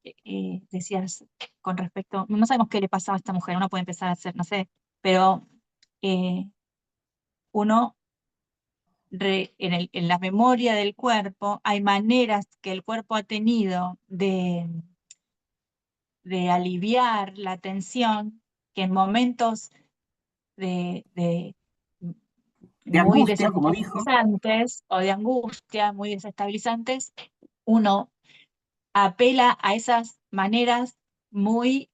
decías con respecto, no sabemos qué le pasaba a esta mujer, uno puede empezar a hacer, no sé, pero uno en la memoria del cuerpo hay maneras que el cuerpo ha tenido de aliviar la tensión que en momentos de De muy angustia, como dijo. desestabilizantes o de angustia muy desestabilizantes, uno apela a esas maneras muy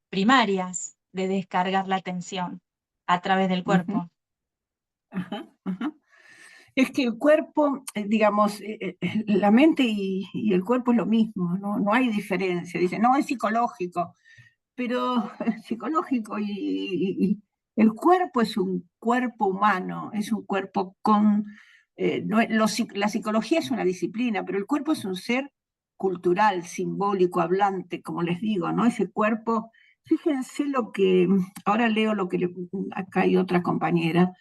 primarias de descargar la tensión a través del Ujú. cuerpo. Ajá, ajá. Es que el cuerpo, digamos, la mente y el cuerpo es lo mismo, ¿no? No hay diferencia. Dicen, no, es psicológico, pero es psicológico y el cuerpo es un cuerpo humano, es un cuerpo con... la psicología es una disciplina, pero el cuerpo es un ser cultural, simbólico, hablante, como les digo, ¿no? Ese cuerpo, fíjense lo que, ahora leo lo que acá hay otra compañera,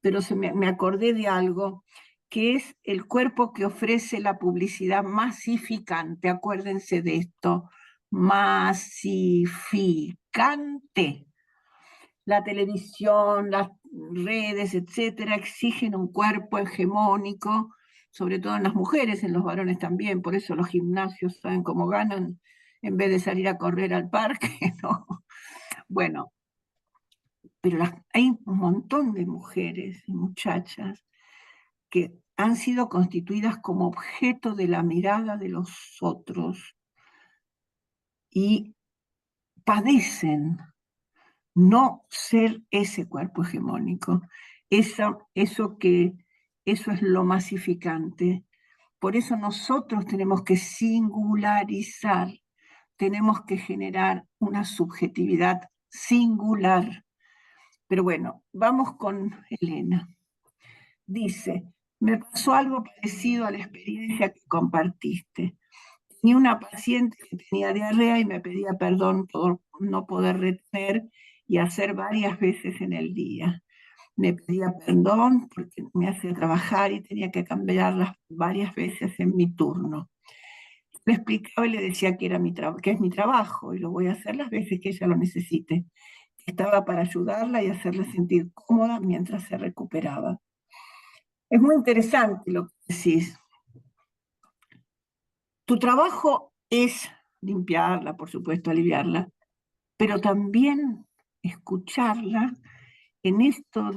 pero me acordé de algo, que es el cuerpo que ofrece la publicidad masificante. Acuérdense de esto, masificante. La televisión, las redes, etcétera, exigen un cuerpo hegemónico, sobre todo en las mujeres, en los varones también. Por eso los gimnasios saben cómo ganan en vez de salir a correr al parque, ¿no? Bueno, pero hay un montón de mujeres y muchachas que han sido constituidas como objeto de la mirada de los otros y padecen no ser ese cuerpo hegemónico. Eso es lo masificante. Por eso nosotros tenemos que singularizar, tenemos que generar una subjetividad singular. Pero bueno, vamos con Elena. Dice, me pasó algo parecido a la experiencia que compartiste. Tenía una paciente que tenía diarrea y me pedía perdón por no poder retener y hacer varias veces en el día. Me pedía perdón porque me hacía trabajar y tenía que cambiarlas varias veces en mi turno. Le explicaba y le decía que, que es mi trabajo y lo voy a hacer las veces que ella lo necesite. Estaba para ayudarla y hacerla sentir cómoda mientras se recuperaba. Es muy interesante lo que decís. Tu trabajo es limpiarla, por supuesto, aliviarla, pero también escucharla en esto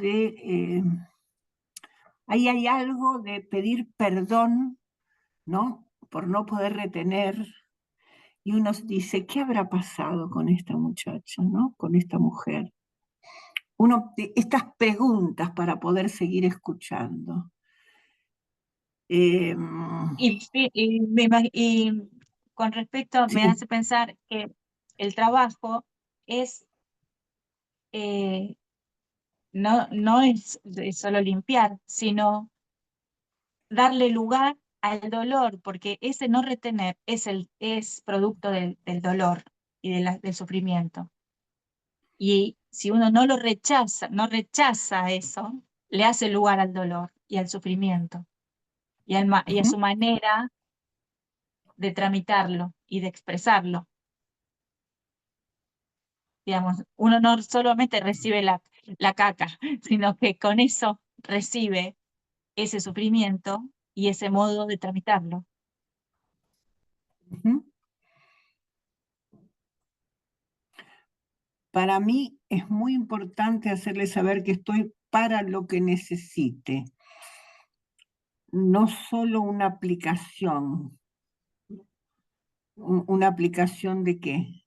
ahí hay algo de pedir perdón, ¿no? Por no poder retener. Y uno dice, ¿qué habrá pasado con esta muchacha, ¿no? Con esta mujer. Estas preguntas para poder seguir escuchando. Y, y con respecto, me Sí. hace pensar que el trabajo es, no es solo limpiar, sino darle lugar al dolor, porque ese no retener es producto del dolor y del sufrimiento. Y si uno no lo rechaza, no rechaza eso, le hace lugar al dolor y al sufrimiento y a su manera de tramitarlo y de expresarlo. Digamos, uno no solamente recibe la caca, sino que con eso recibe ese sufrimiento y ese modo de tramitarlo. Uh-huh. Para mí es muy importante hacerle saber que estoy para lo que necesite, no solo una aplicación. ¿Una aplicación de qué?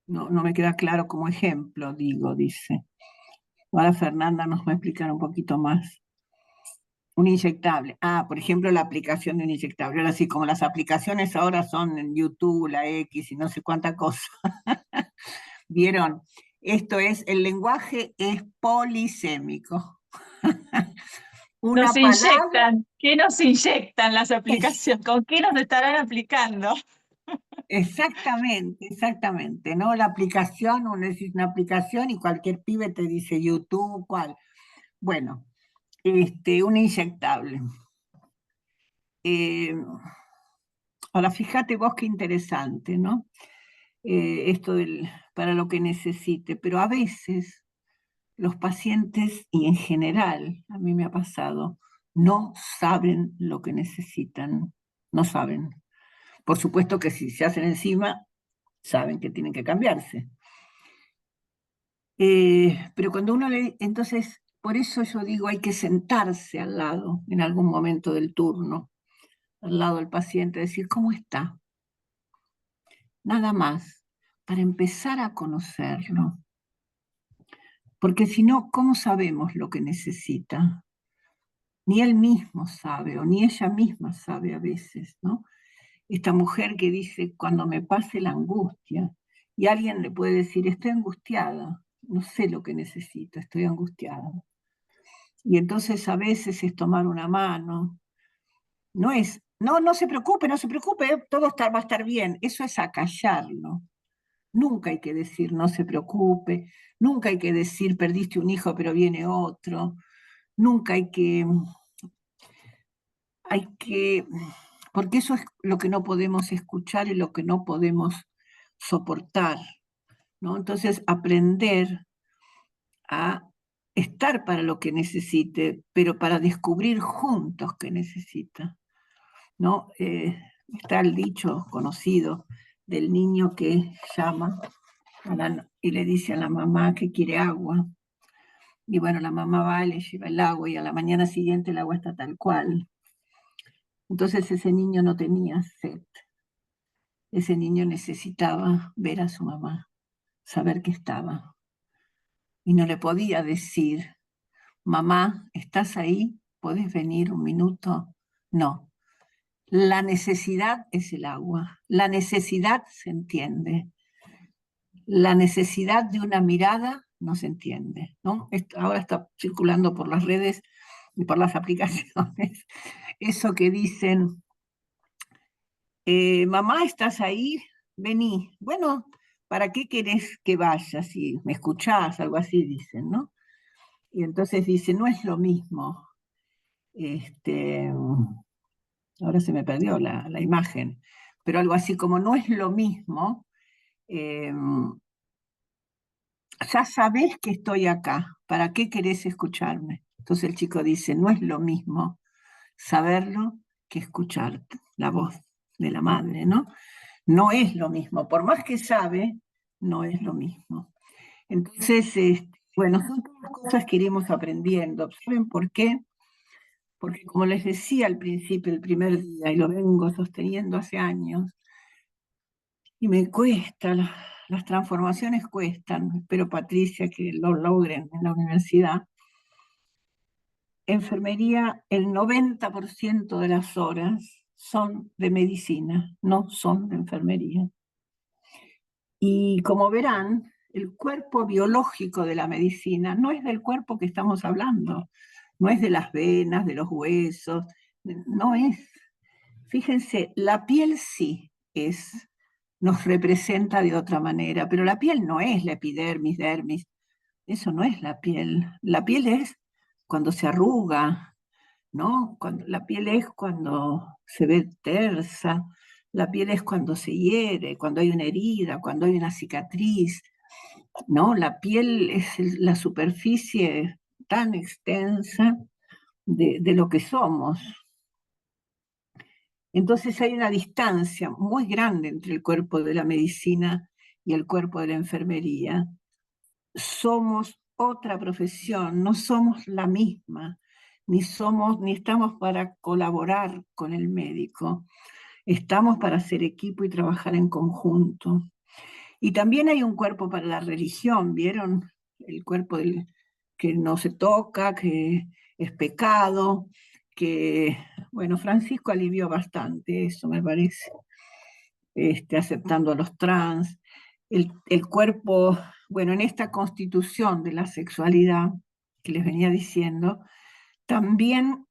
No me queda claro como ejemplo, dice. Ahora Fernanda nos va a explicar un poquito más. Un inyectable. Ah, por ejemplo, la aplicación de un inyectable. Ahora sí, como las aplicaciones ahora son en YouTube, la X y no sé cuánta cosa. ¿Vieron? El lenguaje es polisémico. Nos Una palabra inyectan. ¿Qué nos inyectan las es aplicaciones? ¿Con qué nos estarán aplicando? exactamente, ¿no? La aplicación, uno dice una aplicación y cualquier pibe te dice YouTube, ¿cuál? Bueno, un inyectable. Ahora, fíjate vos qué interesante, ¿no? Esto para lo que necesite, pero a veces los pacientes, y en general, a mí me ha pasado, no saben lo que necesitan, no saben. Por supuesto que si se hacen encima, saben que tienen que cambiarse. Pero cuando uno entonces, por eso yo digo, hay que sentarse al lado, en algún momento del turno, al lado del paciente, decir, ¿cómo está? Nada más, para empezar a conocerlo. Porque si no, ¿cómo sabemos lo que necesita? Ni él mismo sabe, o ni ella misma sabe a veces, ¿no? Esta mujer que dice, cuando me pase la angustia, y alguien le puede decir, estoy angustiada, no sé lo que necesito, estoy angustiada. Y entonces a veces es tomar una mano, no se preocupe, no se preocupe, todo va a estar bien, eso es acallarlo. Nunca hay que decir no se preocupe, nunca hay que decir perdiste un hijo pero viene otro, nunca porque eso es lo que no podemos escuchar y lo que no podemos soportar, ¿no? Entonces aprender a estar para lo que necesite, pero para descubrir juntos qué necesita, ¿no? Está el dicho conocido del niño que llama y le dice a la mamá que quiere agua. Y bueno, la mamá va y le lleva el agua y a la mañana siguiente el agua está tal cual. Entonces ese niño no tenía sed. Ese niño necesitaba ver a su mamá, saber que estaba. Y no le podía decir, mamá, ¿estás ahí? ¿Podés venir un minuto? No. La necesidad es el agua. La necesidad se entiende. La necesidad de una mirada no se entiende, ¿no? Ahora está circulando por las redes y por las aplicaciones eso que dicen, mamá, ¿estás ahí? Vení. Bueno, ¿para qué querés que vaya? Si me escuchás, algo así dicen, ¿no? Y entonces dice, no es lo mismo. Ahora se me perdió la imagen, pero algo así como no es lo mismo, ya sabés que estoy acá, ¿para qué querés escucharme? Entonces el chico dice, no es lo mismo saberlo que escuchar la voz de la madre, ¿no? No es lo mismo, por más que sabe, no es lo mismo. Entonces, bueno, son todas cosas que iremos aprendiendo. ¿Saben por qué? Porque como les decía al principio, el primer día, y lo vengo sosteniendo hace años, y me cuesta, las transformaciones cuestan, espero Patricia que lo logren en la universidad. Enfermería, el 90% de las horas son de medicina, no son de enfermería. Y como verán, el cuerpo biológico de la medicina no es del cuerpo que estamos hablando, no es de las venas, de los huesos, no es. Fíjense, la piel sí nos representa de otra manera, pero la piel no es la epidermis, dermis, eso no es la piel. La piel es cuando se arruga, ¿no? La piel es cuando se ve tersa, la piel es cuando se hiere, cuando hay una herida, cuando hay una cicatriz, ¿no? La piel es la superficie tan extensa de lo que somos. Entonces hay una distancia muy grande entre el cuerpo de la medicina y el cuerpo de la enfermería. Somos otra profesión, no somos la misma, ni estamos para colaborar con el médico, estamos para hacer equipo y trabajar en conjunto. Y también hay un cuerpo para la religión, ¿vieron? El cuerpo que no se toca, que es pecado, que, bueno, Francisco alivió bastante eso, me parece, aceptando a los trans, el cuerpo, bueno, en esta constitución de la sexualidad que les venía diciendo, también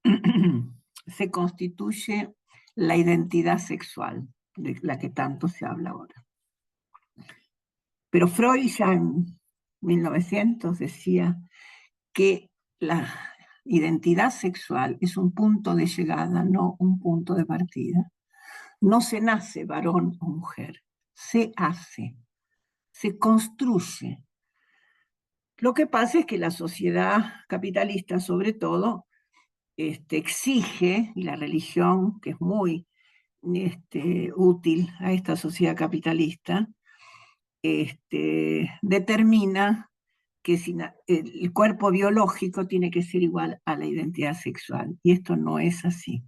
se constituye la identidad sexual, de la que tanto se habla ahora. Pero Freud ya en 1900 decía que identidad sexual es un punto de llegada, no un punto de partida. No se nace varón o mujer, se hace, se construye. Lo que pasa es que la sociedad capitalista, sobre todo, exige, y la religión, que es muy útil a esta sociedad capitalista, determina que el cuerpo biológico tiene que ser igual a la identidad sexual, y esto no es así.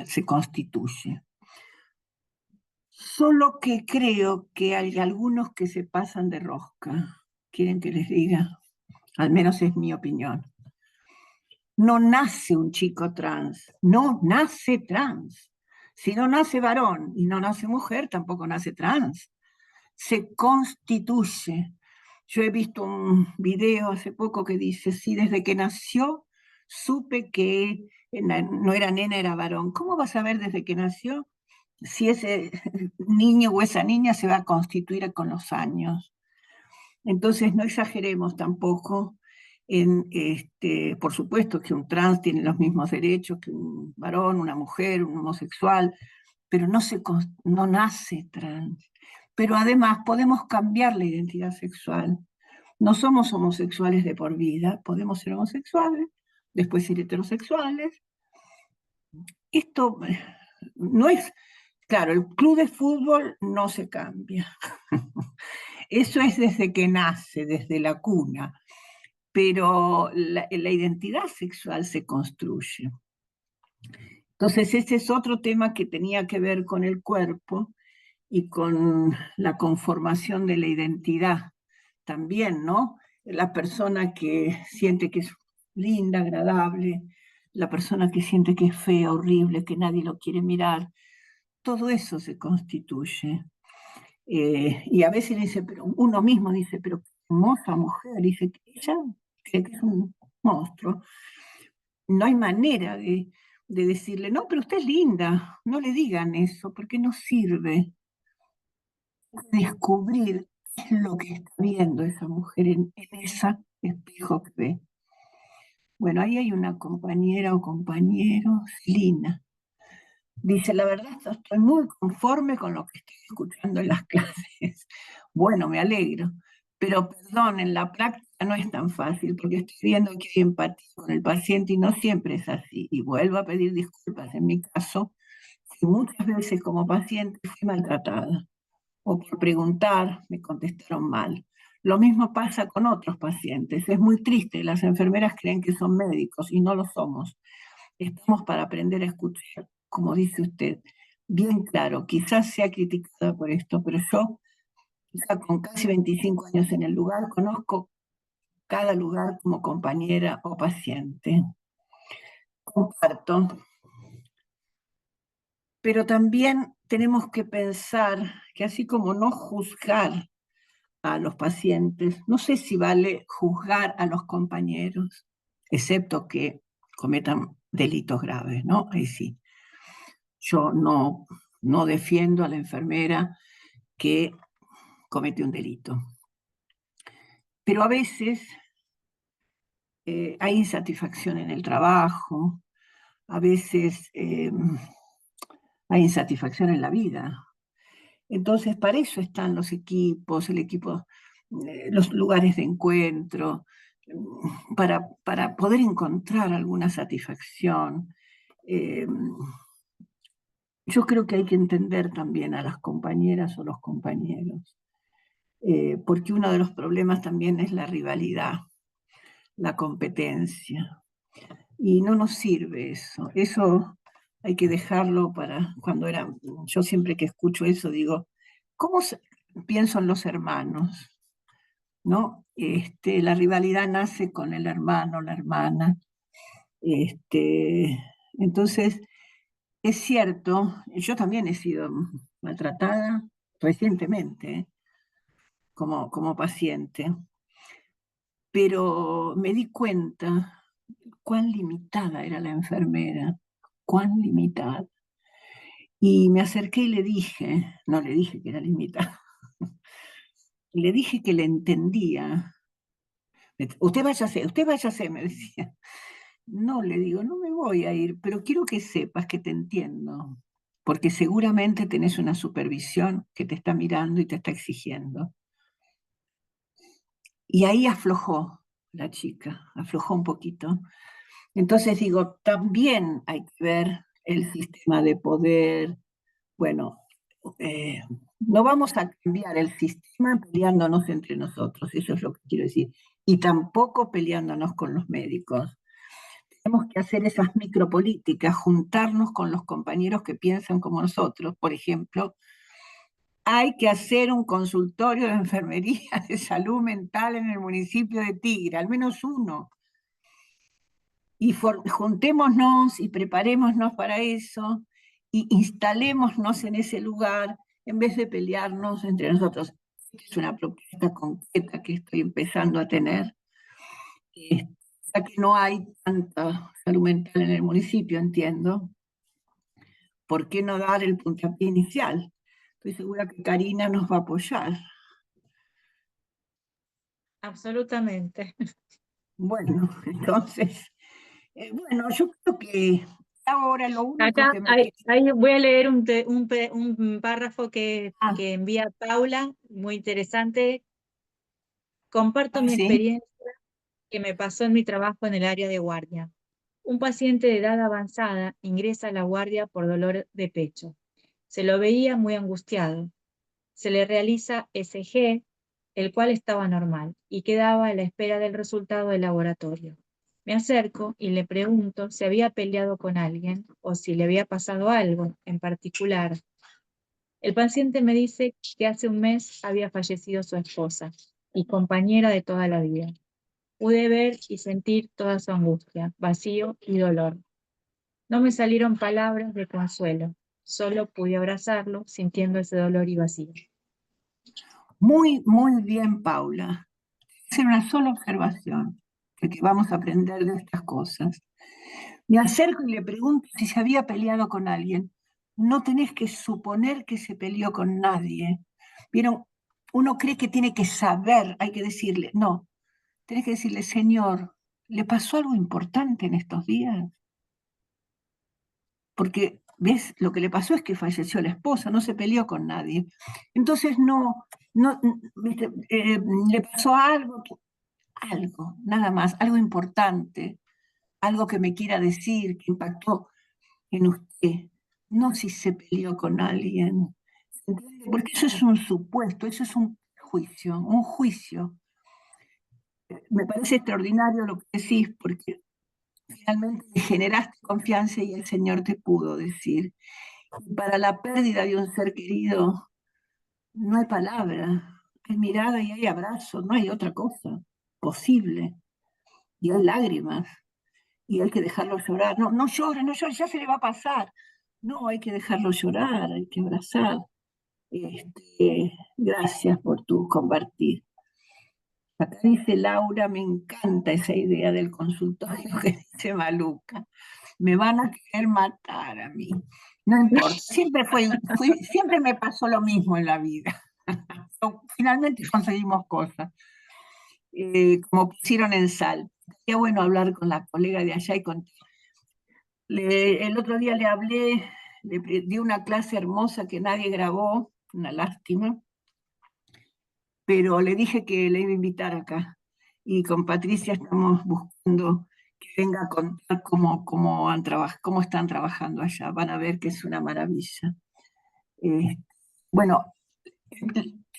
Se constituye. Solo que creo que hay algunos que se pasan de rosca. ¿Quieren que les diga? Al menos es mi opinión. No nace un chico trans, no nace trans. Si no nace varón y no nace mujer, tampoco nace trans. Se constituye. Yo he visto un video hace poco que dice, sí, desde que nació supe que no era nena, era varón. ¿Cómo vas a ver desde que nació si ese niño o esa niña se va a constituir con los años? Entonces no exageremos tampoco por supuesto que un trans tiene los mismos derechos que un varón, una mujer, un homosexual, pero no nace trans. Pero además podemos cambiar la identidad sexual. No somos homosexuales de por vida, podemos ser homosexuales, después ser heterosexuales. Esto no es, claro, el club de fútbol no se cambia. Eso es desde que nace, desde la cuna. Pero la identidad sexual se construye. Entonces ese es otro tema que tenía que ver con el cuerpo y con la conformación de la identidad también, ¿no? La persona que siente que es linda, agradable, la persona que siente que es fea, horrible, que nadie lo quiere mirar, todo eso se constituye. Y a veces dice, pero uno mismo dice, pero qué hermosa mujer, dice que ella cree que es un monstruo. No hay manera de decirle, no, pero usted es linda, no le digan eso, porque no sirve. Descubrir qué es lo que está viendo esa mujer en ese espejo que ve. Bueno, ahí hay una compañera o compañero, Lina. Dice, la verdad estoy muy conforme con lo que estoy escuchando en las clases. Bueno, me alegro. Pero perdón, en la práctica no es tan fácil, porque estoy viendo que hay empatía con el paciente y no siempre es así. Y vuelvo a pedir disculpas en mi caso, que muchas veces como paciente fui maltratada, o por preguntar me contestaron mal. Lo mismo pasa con otros pacientes. Es muy triste, las enfermeras creen que son médicos y no lo somos. Estamos para aprender a escuchar, como dice usted. Bien claro, quizás sea criticada por esto, pero yo, ya con casi 25 años en el lugar, conozco cada lugar como compañera o paciente. Comparto. Pero también tenemos que pensar que así como no juzgar a los pacientes, no sé si vale juzgar a los compañeros, excepto que cometan delitos graves, ¿no? Ahí sí. Yo no defiendo a la enfermera que comete un delito. Pero a veces hay insatisfacción en el trabajo, a veces hay insatisfacción en la vida. Entonces, para eso están los equipos, los lugares de encuentro, para poder encontrar alguna satisfacción. Yo creo que hay que entender también a las compañeras o los compañeros, porque uno de los problemas también es la rivalidad, la competencia. Y no nos sirve eso. Eso hay que dejarlo para cuando era. Yo siempre que escucho eso digo, ¿cómo pienso en los hermanos? ¿No? La rivalidad nace con el hermano, la hermana. Entonces, es cierto, yo también he sido maltratada recientemente como paciente, pero me di cuenta cuán limitada era la enfermera, cuán limitada. Y me acerqué y le dije, no le dije que era limitada, le dije que le entendía, usted váyase, me decía. No, le digo, no me voy a ir, pero quiero que sepas que te entiendo, porque seguramente tenés una supervisión que te está mirando y te está exigiendo. Y ahí aflojó la chica, aflojó un poquito. Entonces digo, también hay que ver el sistema de poder. Bueno, no vamos a cambiar el sistema peleándonos entre nosotros, eso es lo que quiero decir, y tampoco peleándonos con los médicos. Tenemos que hacer esas micropolíticas, juntarnos con los compañeros que piensan como nosotros. Por ejemplo, hay que hacer un consultorio de enfermería de salud mental en el municipio de Tigre, al menos uno. Y juntémonos y preparémonos para eso y instalémonos en ese lugar en vez de pelearnos entre nosotros. Es una propuesta concreta que estoy empezando a tener. Ya que no hay tanta salud mental en el municipio, entiendo, ¿por qué no dar el puntapié inicial? Estoy segura que Karina nos va a apoyar. Absolutamente. Bueno, entonces, bueno, yo creo que ahora lo único Acá que me queda... ahí voy a leer un párrafo que Ah, envía Paula, muy interesante. Comparto mi sí, experiencia que me pasó en mi trabajo en el área de guardia. Un paciente de edad avanzada ingresa a la guardia por dolor de pecho. Se lo veía muy angustiado. Se le realiza ECG, el cual estaba normal, y quedaba a la espera del resultado del laboratorio. Me acerco y le pregunto si había peleado con alguien o si le había pasado algo en particular. El paciente me dice que hace un mes había fallecido su esposa y compañera de toda la vida. Pude ver y sentir toda su angustia, vacío y dolor. No me salieron palabras de consuelo, solo pude abrazarlo sintiendo ese dolor y vacío. muy, muy bien, Paula. Hacer una sola observación, que vamos a aprender de estas cosas. Me acerco y le pregunto si se había peleado con alguien. No tenés que suponer que se peleó con nadie. ¿Vieron? Uno cree que tiene que saber, hay que decirle, no, tenés que decirle, señor, ¿le pasó algo importante en estos días? Porque, ¿ves? Lo que le pasó es que falleció la esposa, no se peleó con nadie. Entonces, no, ¿viste? Le pasó algo, nada más, algo importante, algo que me quiera decir, que impactó en usted, no si se peleó con alguien. ¿Entiende? Porque eso es un supuesto, eso es un juicio, un juicio. Me parece extraordinario lo que decís, porque finalmente le generaste confianza y el Señor te pudo decir. Y para la pérdida de un ser querido no hay palabra, hay mirada y hay abrazo, no hay otra cosa posible. Y hay lágrimas, y hay que dejarlo llorar. No, no llore, no llore, ya se le va a pasar. No, hay que dejarlo llorar, hay que abrazar. Gracias por tu compartir. Acá dice Laura, me encanta esa idea del consultorio que dice Maluca. Me van a querer matar a mí. No importa, siempre me pasó lo mismo en la vida. Finalmente conseguimos cosas, como pusieron en Sal. Sería bueno hablar con la colega de allá y el otro día le hablé, le di una clase hermosa que nadie grabó, una lástima, pero le dije que le iba a invitar acá. Y con Patricia estamos buscando que venga a contar cómo están trabajando allá. Van a ver que es una maravilla. Eh, bueno,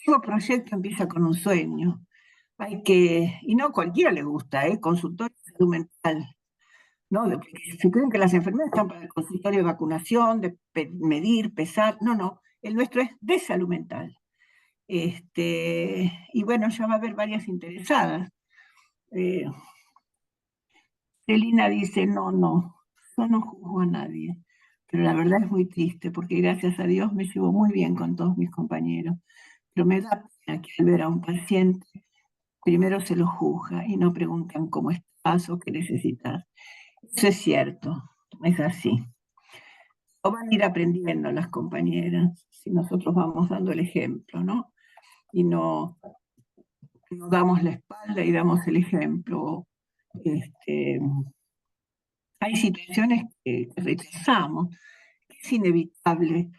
todo proyecto empieza con un sueño. Y no a cualquiera le gusta, consultorio de salud mental. ¿No? Se creen que las enfermeras están para el consultorio de vacunación, de medir, pesar. No, no. El nuestro es de salud mental. Y bueno, ya va a haber varias interesadas. Eh, Celina dice, no, no, yo no juzgo a nadie. Pero la verdad es muy triste porque gracias a Dios me llevo muy bien con todos mis compañeros. Pero me da pena que al ver a un paciente, primero se lo juzga y no preguntan cómo estás o qué necesitas. Eso es cierto, es así. Lo van a ir aprendiendo las compañeras si nosotros vamos dando el ejemplo, ¿no? Y no no damos la espalda y damos el ejemplo. Hay situaciones que rechazamos, que es inevitable,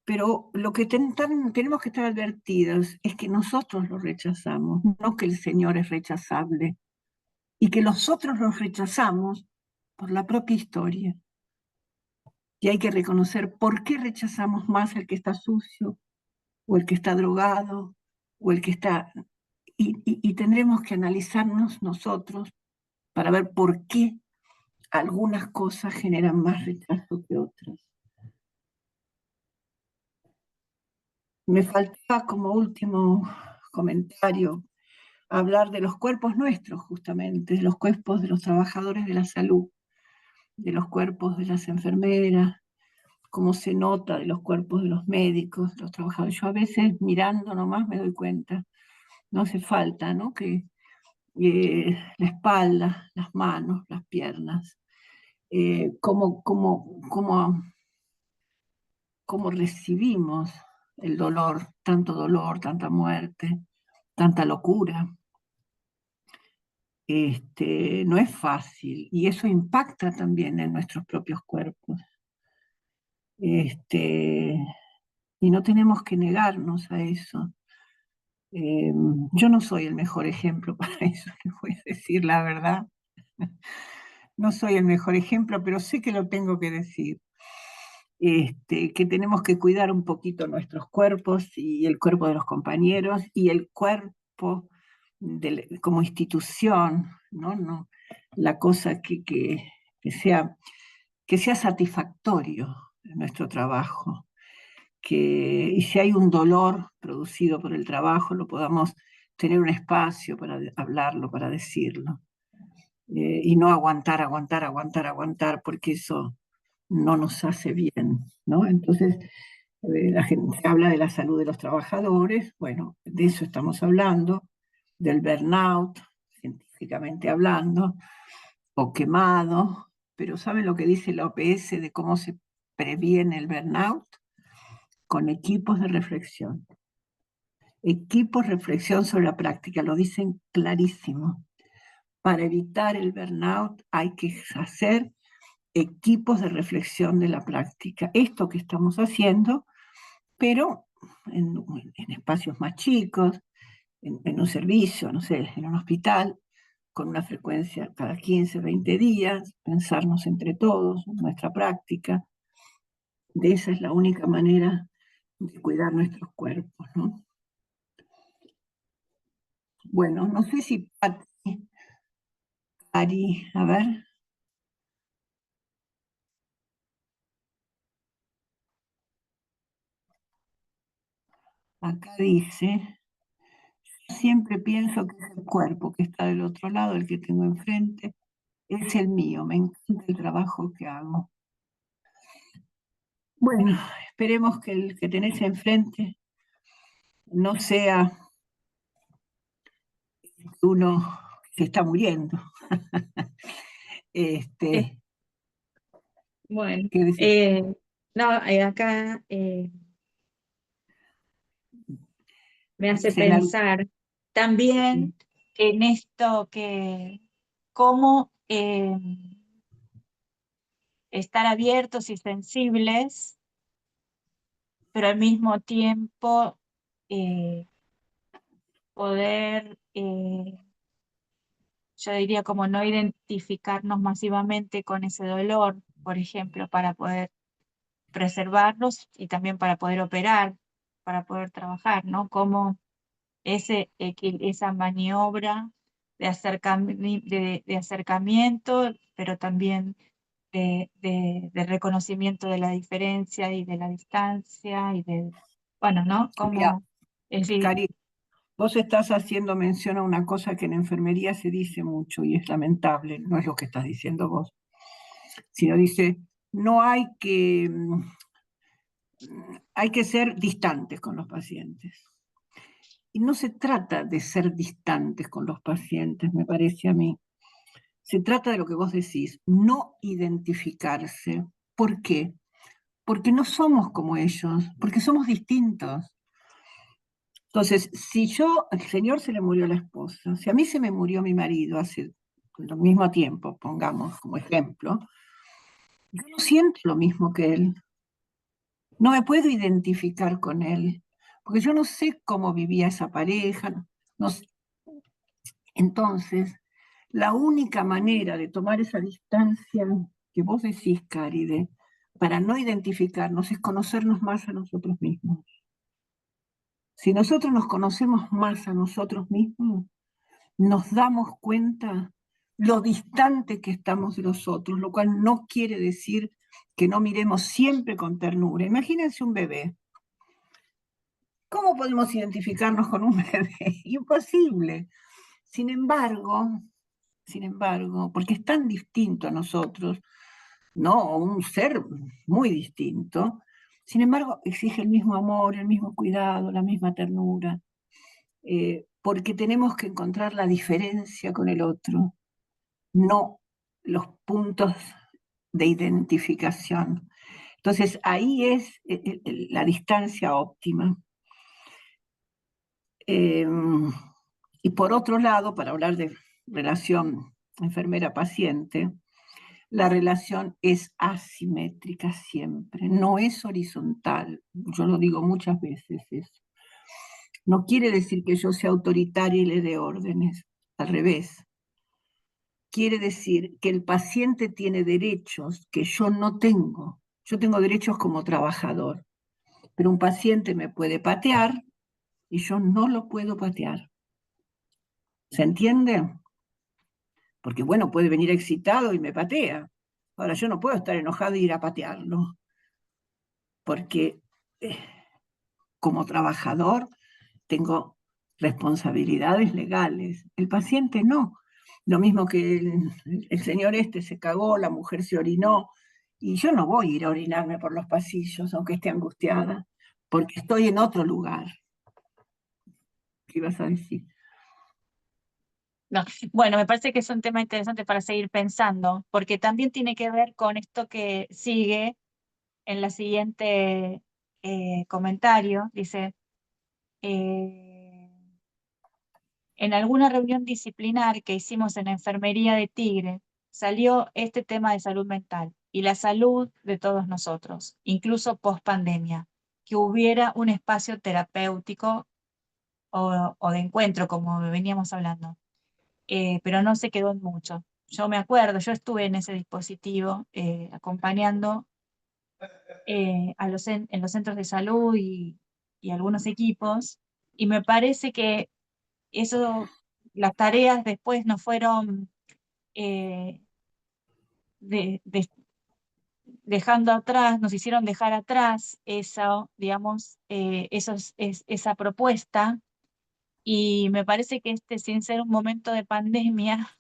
pero lo que tenemos que estar advertidos es que nosotros lo rechazamos, no que el Señor es rechazable, y que nosotros lo rechazamos por la propia historia. Y hay que reconocer por qué rechazamos más al que está sucio, o el que está drogado, o el que está... Y tendremos que analizarnos nosotros para ver por qué algunas cosas generan más rechazo que otras. Me faltaba como último comentario hablar de los cuerpos nuestros, justamente, de los cuerpos de los trabajadores de la salud, de los cuerpos de las enfermeras, cómo se nota de los cuerpos de los médicos, de los trabajadores. Yo a veces mirando nomás me doy cuenta, no hace falta, ¿no? Que la espalda, las manos, las piernas, cómo recibimos el dolor, tanta muerte, tanta locura. No es fácil y eso impacta también en nuestros propios cuerpos. Y no tenemos que negarnos a eso. Yo no soy el mejor ejemplo para eso, les voy a decir la verdad. No soy el mejor ejemplo, pero sé que lo tengo que decir. Que tenemos que cuidar un poquito nuestros cuerpos y el cuerpo de los compañeros y el cuerpo como institución, ¿no? No, la cosa que sea satisfactorio en nuestro trabajo, y si hay un dolor producido por el trabajo, lo podamos tener un espacio para hablarlo, para decirlo, y no aguantar, porque eso no nos hace bien, ¿no? Entonces, la gente habla de la salud de los trabajadores, bueno, de eso estamos hablando, del burnout, científicamente hablando, o quemado, pero ¿saben lo que dice la OPS de cómo se previene el burnout? Con equipos de reflexión. Equipos de reflexión sobre la práctica, lo dicen clarísimo. Para evitar el burnout hay que hacer equipos de reflexión de la práctica. Esto que estamos haciendo, pero en espacios más chicos, en un servicio, no sé, en un hospital, con una frecuencia cada 15, 20 días, pensarnos entre todos en nuestra práctica. De esa es la única manera de cuidar nuestros cuerpos, ¿no? Bueno, no sé si Ari, a ver. Acá dice, siempre pienso que es el cuerpo que está del otro lado, el que tengo enfrente, es el mío, me encanta el trabajo que hago. Bueno, esperemos que el que tenés enfrente no sea uno que está muriendo. Bueno, ¿qué decís? no, acá me hace Dicen algo. pensar también en esto que cómo estar abiertos y sensibles, pero al mismo tiempo poder, yo diría como no identificarnos masivamente con ese dolor, por ejemplo, para poder preservarlos y también para poder operar, para poder trabajar, ¿no? Como esa maniobra de acercamiento, pero también de reconocimiento de la diferencia y de la distancia y bueno, ¿no? Mira, Como, es decir, Cari, vos estás haciendo mención a una cosa que en enfermería se dice mucho y es lamentable, no es lo que estás diciendo vos, sino dice, no hay que ser distantes con los pacientes. Y no se trata de ser distantes con los pacientes, me parece a mí. Se trata de lo que vos decís, no identificarse. ¿Por qué? Porque no somos como ellos, porque somos distintos. Entonces, si al señor se le murió la esposa, si a mí se me murió mi marido hace el mismo tiempo, pongamos como ejemplo, yo no siento lo mismo que él. No me puedo identificar con él, porque yo no sé cómo vivía esa pareja. No sé. Entonces, la única manera de tomar esa distancia que vos decís, Cari, para no identificarnos, es conocernos más a nosotros mismos. Si nosotros nos conocemos más a nosotros mismos, nos damos cuenta lo distante que estamos de los otros, lo cual no quiere decir que no miremos siempre con ternura. Imagínense un bebé. ¿Cómo podemos identificarnos con un bebé? Imposible. Sin embargo, porque es tan distinto a nosotros, ¿no? Un ser muy distinto, sin embargo, exige el mismo amor, el mismo cuidado, la misma ternura, porque tenemos que encontrar la diferencia con el otro, no los puntos de identificación. Entonces, ahí es la distancia óptima. Y por otro lado, para hablar de relación enfermera-paciente, la relación es asimétrica siempre, no es horizontal. Yo lo digo muchas veces eso. No quiere decir que yo sea autoritaria y le dé órdenes, al revés. Quiere decir que el paciente tiene derechos que yo no tengo. Yo tengo derechos como trabajador, pero un paciente me puede patear y yo no lo puedo patear. ¿Se entiende? Porque bueno, puede venir excitado y me patea. Ahora yo no puedo estar enojado e ir a patearlo, porque como trabajador tengo responsabilidades legales. El paciente no. Lo mismo que el señor se cagó, la mujer se orinó, y yo no voy a ir a orinarme por los pasillos, aunque esté angustiada, porque estoy en otro lugar. ¿Qué ibas a decir? No. Bueno, me parece que es un tema interesante para seguir pensando, porque también tiene que ver con esto que sigue en la siguiente comentario. Dice, en alguna reunión disciplinar que hicimos en la enfermería de Tigre, salió este tema de salud mental y la salud de todos nosotros, incluso post pandemia, que hubiera un espacio terapéutico o de encuentro, como veníamos hablando. Pero no se quedó en mucho. Yo me acuerdo, yo estuve en ese dispositivo acompañando en los centros de salud y algunos equipos, y me parece que eso, las tareas después nos fueron eh, de- dejando atrás, nos hicieron dejar atrás esa, digamos, esa propuesta, y me parece que sin ser un momento de pandemia,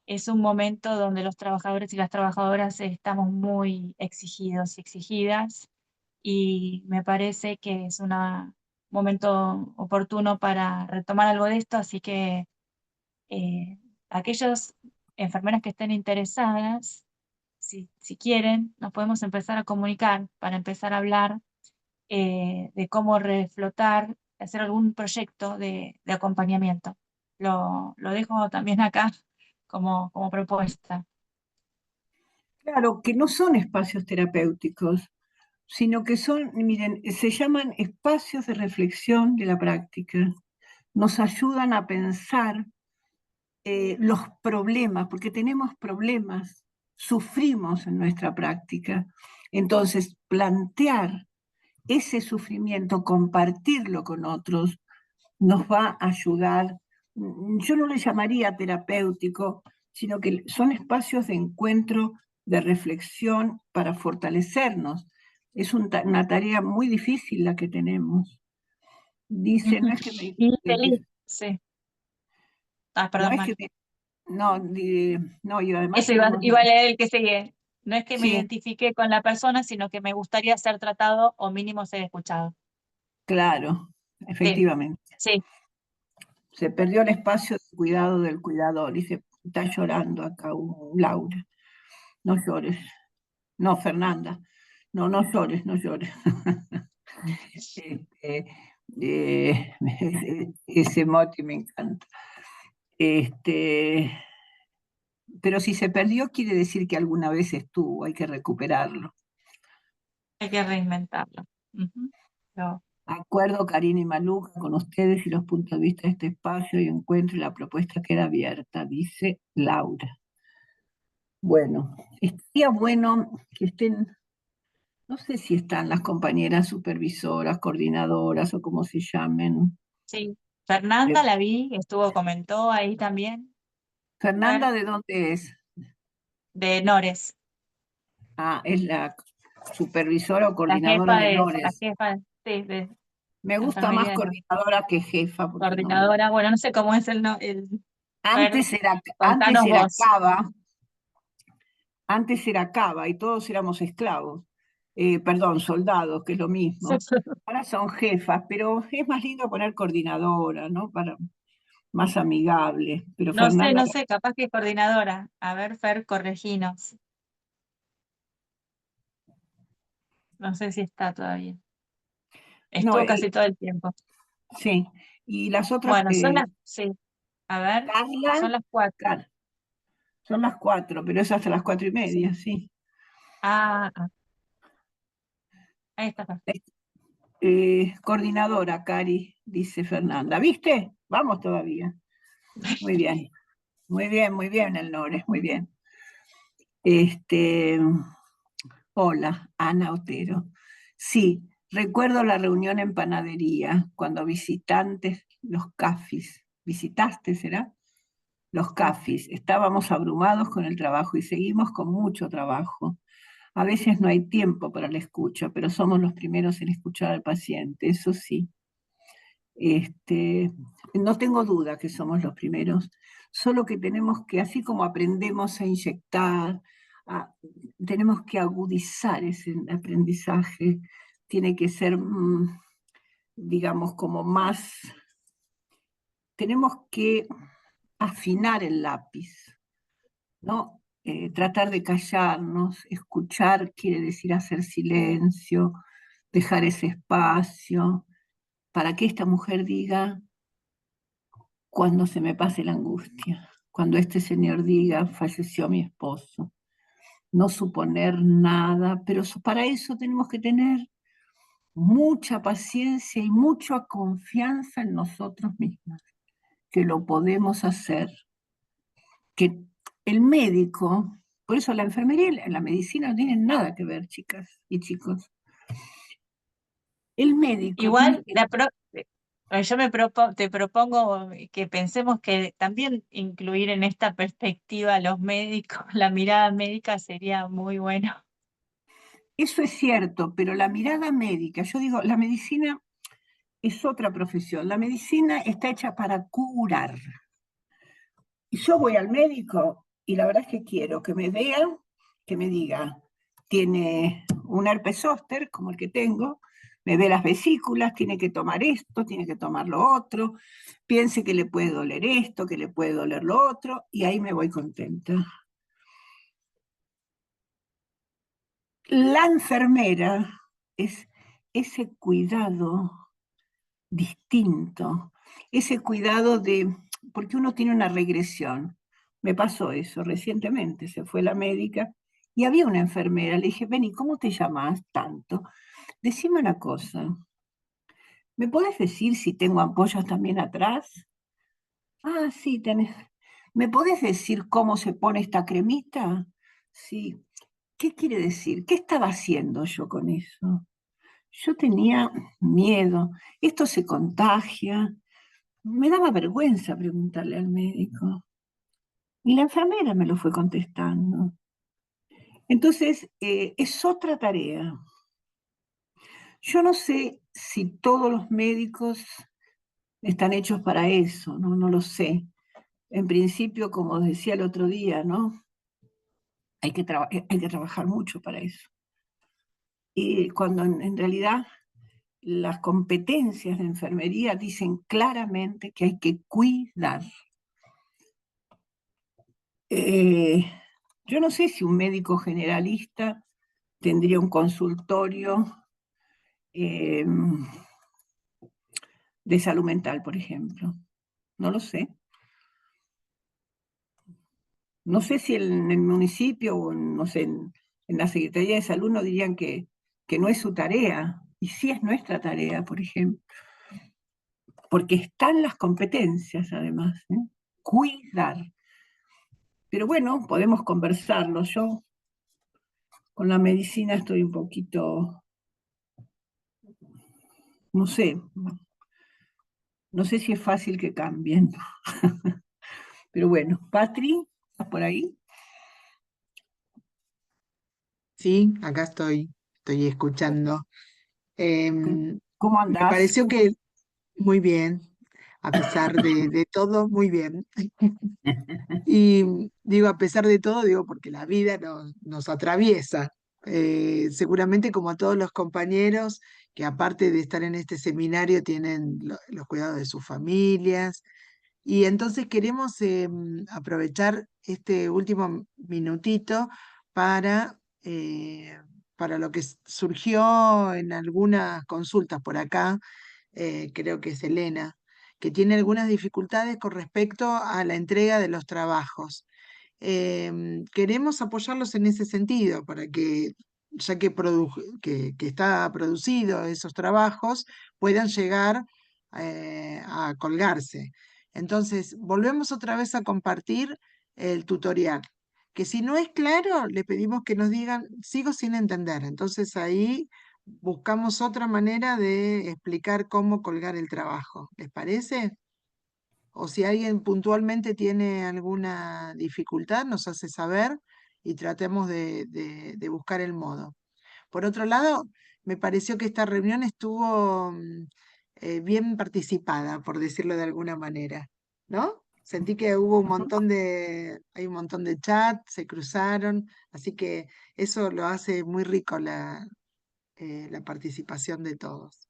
es un momento donde los trabajadores y las trabajadoras estamos muy exigidos y exigidas, y me parece que es un momento oportuno para retomar algo de esto, así que aquellas enfermeras que estén interesadas, si quieren, nos podemos empezar a comunicar para empezar a hablar de cómo reflotar, hacer algún proyecto de acompañamiento. Lo dejo también acá como propuesta. Claro, que no son espacios terapéuticos, sino que son, miren, se llaman espacios de reflexión de la práctica. Nos ayudan a pensar los problemas, porque tenemos problemas, sufrimos en nuestra práctica. Entonces, plantear ese sufrimiento, compartirlo con otros, nos va a ayudar. Yo no le llamaría terapéutico, sino que son espacios de encuentro, de reflexión para fortalecernos. Es una tarea muy difícil la que tenemos. Dice, no es que me, Y feliz, sí. no Perdón, es que Mar. me, no, no, y además Eso iba, tenemos, iba a leer el que sigue. No es que me sí, identifique con la persona, sino que me gustaría ser tratado o mínimo ser escuchado. claro, Sí, efectivamente. sí. Se perdió el espacio de cuidado del cuidador y se está llorando acá Laura. No llores. No, Fernanda. No, no llores, no llores. Este, Eh, ese mote me encanta. Este, pero si se perdió, quiere decir que alguna vez estuvo, hay que recuperarlo. Hay que reinventarlo. Ujú. Pero Acuerdo, Karina y Maluca, con ustedes y los puntos de vista de este espacio y encuentro y la propuesta queda abierta, dice Laura. Bueno, estaría bueno que estén, no sé si están las compañeras supervisoras, coordinadoras o como se llamen. sí, Eh, Fernanda la vi, comentó ahí también, Fernanda, Fer, ¿de dónde es? de Nores. Ah, es la supervisora o La coordinadora jefa de de, la Nores. jefa, sí, de Me gusta más enfermería de Nores. coordinadora que jefa porque no. Coordinadora, bueno, no sé cómo es el Fer, Antes contanos era vos. Cava, antes era Cava y todos éramos esclavos. Perdón, soldados, que es lo mismo. Ahora son jefas, pero es más lindo poner coordinadora, ¿no? Para más amigable. Pero No sé, Fernanda, no sé, capaz que es coordinadora. A ver, Fer, correginos. No sé si está todavía. no, Estuvo casi todo el tiempo. sí. Y las otras, Bueno, sí, a ver, Carla, son las 4. son las 4, pero es hasta las 4:30, Sí. sí. Ahí está. Fer. Coordinadora, Cari, dice Fernanda. ¿Viste? Vamos todavía. Muy bien, muy bien, el Nores, muy bien. Este, hola, Ana Otero. Sí, recuerdo la reunión en panadería, cuando visitantes, los cafis, ¿visitaste, será? Los Sí. cafis, estábamos abrumados con el trabajo y seguimos con mucho trabajo. A veces no hay tiempo para la escucha, pero somos los primeros en escuchar al paciente, eso sí. Este, no tengo duda que somos los primeros, solo que tenemos que, así como aprendemos a inyectar, a- tenemos que agudizar ese aprendizaje, tiene que ser, digamos, como más, tenemos que afinar el lápiz, ¿no? Tratar de callarnos, escuchar quiere decir hacer silencio, dejar ese espacio, para que esta mujer diga, cuando se me pase la angustia, cuando este señor diga, falleció mi esposo. No suponer nada, pero para eso tenemos que tener mucha paciencia y mucha confianza en nosotros mismos, que lo podemos hacer, que el médico, por eso la enfermería y la medicina no tienen nada que ver, chicas y chicos. El médico tiene Igual, que... yo te propongo que pensemos que también incluir en esta perspectiva a los médicos, la mirada médica sería muy bueno. Eso es cierto, pero la mirada médica, yo digo, la medicina es otra profesión. La medicina está hecha para curar. Y yo voy al médico y la verdad es que quiero que me vea, que me diga, tiene un herpes zóster como el que tengo, me ve las vesículas, tiene que tomar esto, tiene que tomar lo otro, piense que le puede doler esto, que le puede doler lo otro, y ahí me voy contenta. La enfermera es ese cuidado distinto, ese cuidado de, porque uno tiene una regresión. Me pasó eso recientemente, se fue la médica y había una enfermera, le dije, Beni, ¿cómo te llamas tanto? Decime una cosa, ¿me podés decir si tengo ampollas también atrás? Ah, sí, tenés. ¿Me podés decir cómo se pone esta cremita? Sí. ¿Qué quiere decir? ¿Qué estaba haciendo yo con eso? Yo tenía miedo. Esto se contagia. Me daba vergüenza preguntarle al médico. Y la enfermera me lo fue contestando. Entonces, es otra tarea. Yo no sé si todos los médicos están hechos para eso, ¿no? No lo sé. En principio, como decía el otro día, ¿no? Hay que trabajar mucho para eso. Y cuando en realidad las competencias de enfermería dicen claramente que hay que cuidar. Eh, yo no sé si un médico generalista tendría un consultorio de salud mental, por ejemplo. No lo sé. No sé si en el municipio o no sé, en la Secretaría de Salud nos dirían que no es su tarea, y sí es nuestra tarea, por ejemplo, porque están las competencias además, ¿eh? Cuidar. Pero bueno, podemos conversarlo. Yo con la medicina estoy un poquito, no sé, no sé si es fácil que cambien. Pero bueno, Patri, ¿estás por ahí? Sí, acá estoy escuchando. Em, ¿Cómo Me andás? pareció que muy bien, a pesar de todo, muy bien. Y digo, a pesar de todo, digo, porque la vida nos atraviesa. Seguramente como a todos los compañeros que aparte de estar en este seminario tienen los cuidados de sus familias. Y entonces queremos aprovechar este último minutito para, para lo que surgió en algunas consultas por acá, creo que es Elena, que tiene algunas dificultades con respecto a la entrega de los trabajos. Queremos apoyarlos en ese sentido, para que, ya que, que está producido esos trabajos, puedan llegar a colgarse. Entonces, volvemos otra vez a compartir el tutorial, que si no es claro, le pedimos que nos digan, sigo sin entender. Entonces ahí buscamos otra manera de explicar cómo colgar el trabajo. ¿Les parece? O si alguien puntualmente tiene alguna dificultad, nos hace saber y tratemos de buscar el modo. Por otro lado, me pareció que esta reunión estuvo bien participada, por decirlo de alguna manera, ¿no? Sentí que hubo hay un montón de chat, se cruzaron, así que eso lo hace muy rico la participación de todos.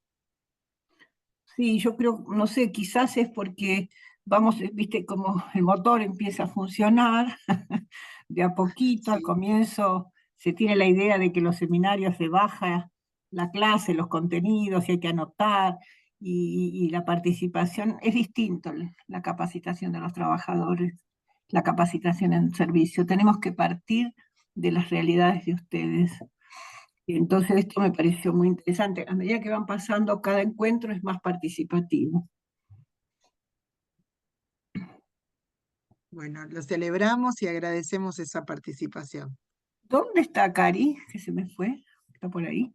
Sí, yo creo, no sé, quizás es porque vamos, viste, como el motor empieza a funcionar de a poquito, al Sí. comienzo se tiene la idea de que los seminarios se baja la clase, los contenidos, y hay que anotar, y la participación es distinto, la capacitación de los trabajadores, la capacitación en servicio. Tenemos que partir de las realidades de ustedes. Y entonces esto me pareció muy interesante. A medida que van pasando, cada encuentro es más participativo. Bueno, lo celebramos y agradecemos esa participación. ¿Dónde está Cari? Que se me fue. ¿Está por ahí?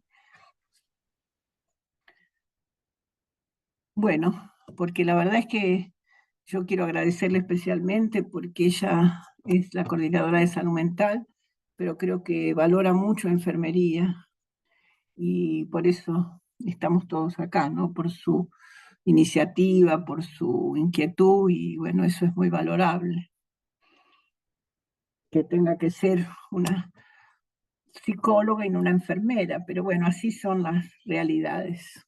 Bueno, porque la verdad es que yo quiero agradecerle especialmente porque ella es la coordinadora de salud mental, pero creo que valora mucho enfermería y por eso estamos todos acá, ¿no? Por su iniciativa, por su inquietud y bueno, eso es muy valorable. Que tenga que ser una psicóloga y no una enfermera, pero bueno, así son las realidades.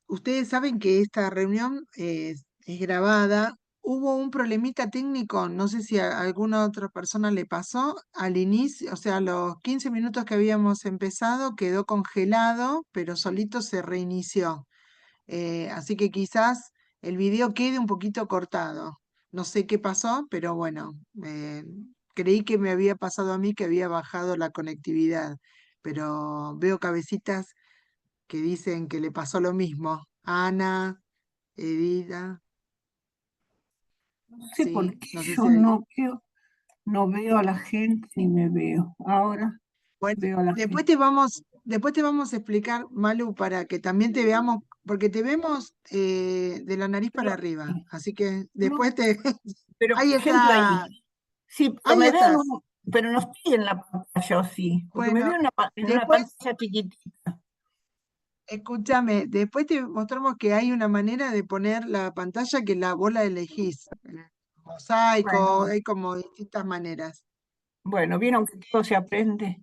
Ustedes saben que esta reunión es grabada. Hubo un problemita técnico, no sé si a alguna otra persona le pasó al inicio, o sea, a los 15 minutos que habíamos empezado quedó congelado, pero solito se reinició. Así que quizás el video quede un poquito cortado. No sé qué pasó, pero bueno, creí que me había pasado a mí que había bajado la conectividad, pero veo cabecitas que dicen que le pasó lo mismo. Ana, Edita, No sé por sí, qué no sé yo si hay. no veo a la gente ni me veo. Ahora Bueno, veo a la gente. después te vamos a explicar, Malu, para que también te veamos, porque te vemos de la nariz para Pero, arriba. Así que no, después te. pero Ahí por ejemplo está, ahí, sí, pero ahí me veo estás. pero no estoy en la pantalla, o sí, porque me veo Bueno, en una después, pantalla chiquitita. escúchame, después te mostramos que hay una manera de poner la pantalla que vos la elegís. Bueno, Mosaico, hay como distintas maneras. bueno, vieron que todo se aprende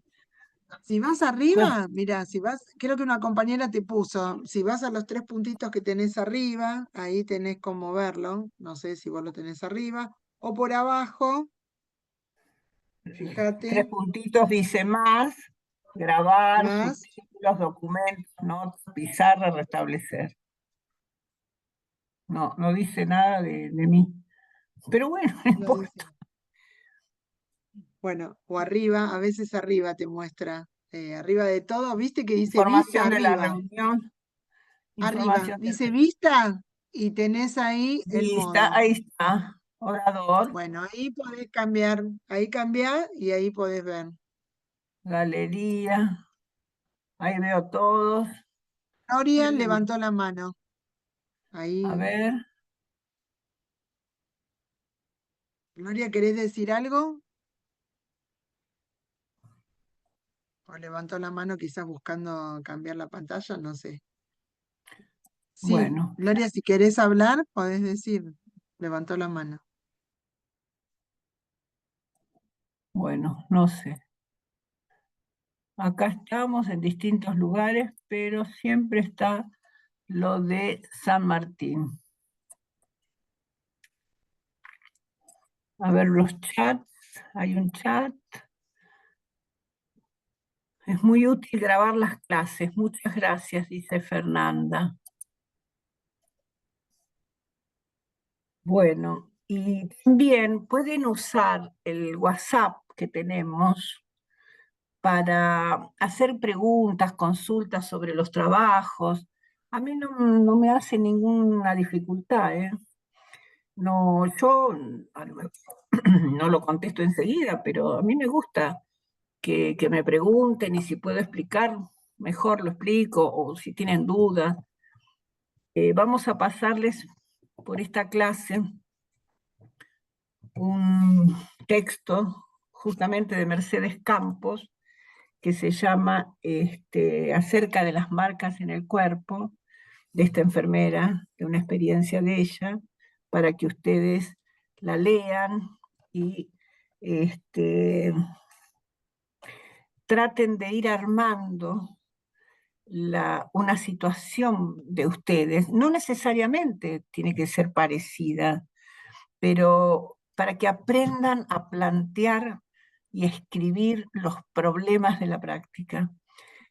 Si vas arriba, mira, si vas, creo que una compañera te puso, si vas a los 3 puntitos que tenés arriba, ahí tenés cómo verlo, no sé si vos lo tenés arriba, o por abajo, 3 fíjate, puntitos dice más, grabar, más, subtítulos, documentos, notas, pizarra, restablecer. No, no dice nada de mí. Pero bueno, no no dice. importa. Bueno, o arriba, a veces arriba te muestra, arriba de todo, viste que dice vista Información de la arriba, reunión, arriba, información de dice vista y tenés ahí el lista, modo. ahí está, orador, Bueno, ahí podés cambiar, ahí cambiar y ahí podés ver. galería, ahí veo todos. Gloria levantó la mano. A Ahí, ver, Gloria, ¿querés decir algo? O levantó la mano quizás buscando cambiar la pantalla, no sé. Sí, bueno, Gloria, si querés hablar, podés decir, levantó la mano. bueno, no sé. Acá estamos en distintos lugares, pero siempre está lo de San Martín. A ver los chats, hay un chat. Es muy útil grabar las clases. Muchas gracias, dice Fernanda. Bueno, y también pueden usar el WhatsApp que tenemos para hacer preguntas, consultas sobre los trabajos. A mí no me hace ninguna dificultad, ¿eh? No, yo a lo mejor no lo contesto enseguida, pero a mí me gusta que me pregunten y si puedo explicar, mejor lo explico, o si tienen dudas. Vamos a pasarles por esta clase un texto justamente de Mercedes Campos que se llama acerca de las marcas en el cuerpo de esta enfermera, de una experiencia de ella, para que ustedes la lean y este, traten de ir armando una situación de ustedes. No necesariamente tiene que ser parecida, pero para que aprendan a plantear y escribir los problemas de la práctica.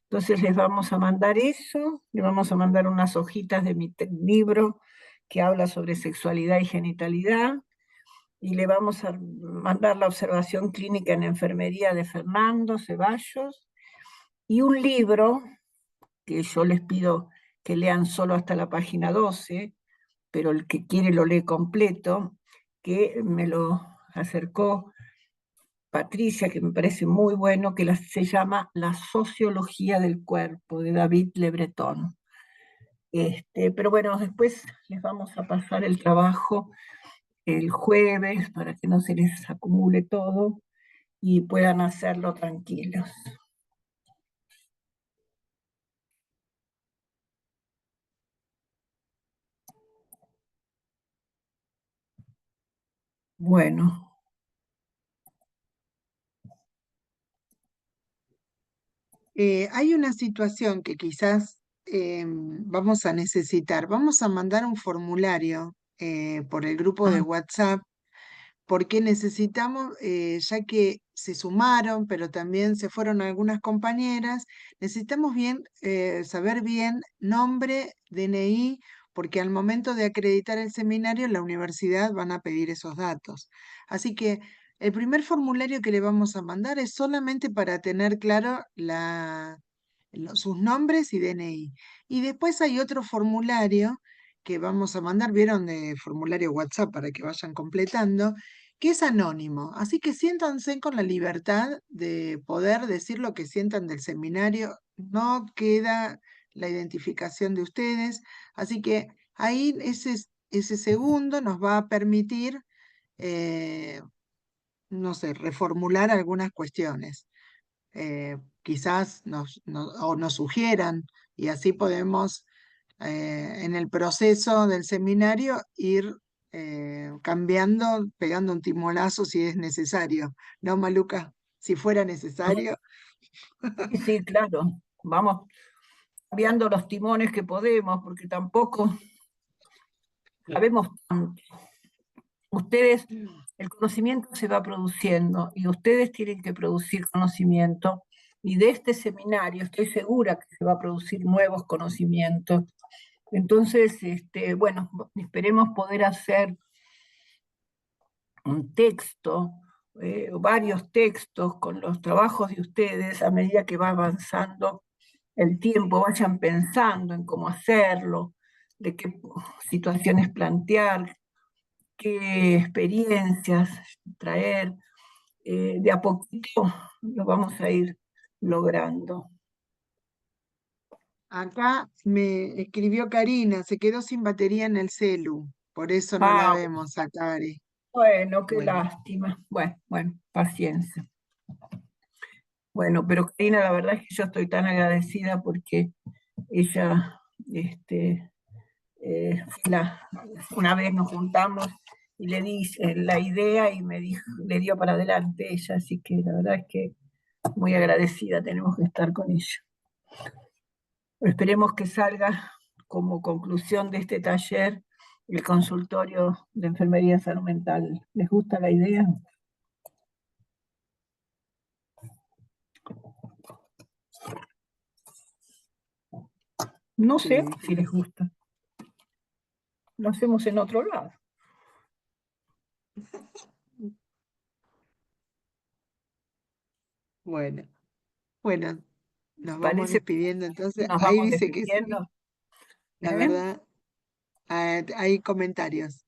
Entonces les vamos a mandar eso, les vamos a mandar unas hojitas de mi libro que habla sobre sexualidad y genitalidad, y le vamos a mandar la observación clínica en enfermería de Fernando Ceballos, y un libro que yo les pido que lean solo hasta la página 12, pero el que quiere lo lee completo, que me lo acercó Patricia, que me parece muy bueno, que se llama La sociología del cuerpo, de David Le Breton. Pero bueno, después les vamos a pasar el trabajo el jueves para que no se les acumule todo y puedan hacerlo tranquilos. Bueno, Hay una situación que quizás vamos a necesitar. Vamos a mandar un formulario por el grupo de ah, WhatsApp porque necesitamos, ya que se sumaron, pero también se fueron algunas compañeras, necesitamos saber bien nombre, DNI, porque al momento de acreditar el seminario, la universidad van a pedir esos datos. Así que el primer formulario que le vamos a mandar es solamente para tener claro sus nombres y DNI. Y después hay otro formulario que vamos a mandar, vieron de formulario WhatsApp para que vayan completando, que es anónimo. Así que siéntanse con la libertad de poder decir lo que sientan del seminario. No queda la identificación de ustedes. Así que ahí ese segundo nos va a permitir, no sé, reformular algunas cuestiones. Quizás o nos sugieran y así podemos en el proceso del seminario ir cambiando, pegando un timolazo si es necesario, ¿no, Maluca? Si fuera necesario. Sí, sí, claro. Vamos cambiando los timones que podemos, porque tampoco sabemos tanto. Ustedes, el conocimiento se va produciendo y ustedes tienen que producir conocimiento. Y de este seminario estoy segura que se va a producir nuevos conocimientos. Entonces, bueno, esperemos poder hacer un texto, varios textos con los trabajos de ustedes a medida que va avanzando el tiempo, vayan pensando en cómo hacerlo, de qué situaciones plantear, qué experiencias traer. De a poquito lo vamos a ir logrando. Acá me escribió Karina, se quedó sin batería en el celu, por eso no la Ah, vemos a Cari. bueno, qué Bueno, lástima. Bueno, paciencia. Bueno, pero Karina, la verdad es que yo estoy tan agradecida porque ella, una vez nos juntamos y le di la idea y me dijo, le dio para adelante ella, así que la verdad es que muy agradecida, tenemos que estar con ella. Esperemos que salga como conclusión de este taller el consultorio de enfermería en salud mental. ¿Les gusta la idea? No sé sí, si les gusta. Lo hacemos en otro lado. bueno, bueno, ¿Les nos vamos parece? despidiendo entonces. Nos Ahí vamos dice que sí, despidiendo. la ¿Eh? verdad, hay comentarios.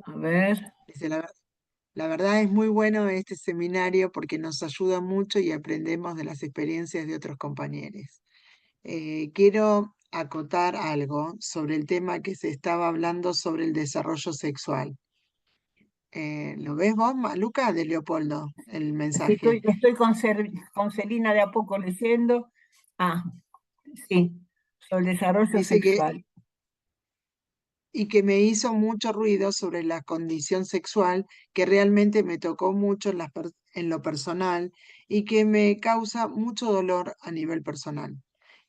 A ver. Dice, la verdad es muy bueno este seminario porque nos ayuda mucho y aprendemos de las experiencias de otros compañeros. Quiero acotar algo sobre el tema que se estaba hablando sobre el desarrollo sexual. ¿Lo ves vos, Luca, de Leopoldo, el Sí, mensaje? estoy con Celina de a poco leyendo. Ah, sí, sobre el desarrollo Dice que, sexual. y que me hizo mucho ruido sobre la condición sexual, que realmente me tocó mucho en lo personal y que me causa mucho dolor a nivel personal.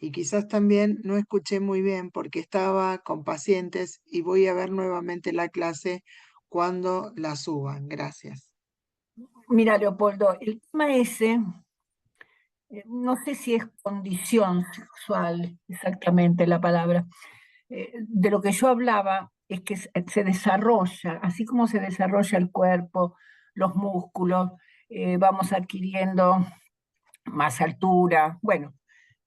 Y quizás también no escuché muy bien porque estaba con pacientes y voy a ver nuevamente la clase cuando la suban. Gracias. Mira, Leopoldo, el tema ese, no sé si es condición sexual exactamente la palabra. De lo que yo hablaba es que se desarrolla, así como se desarrolla el cuerpo, los músculos, vamos adquiriendo más altura, bueno,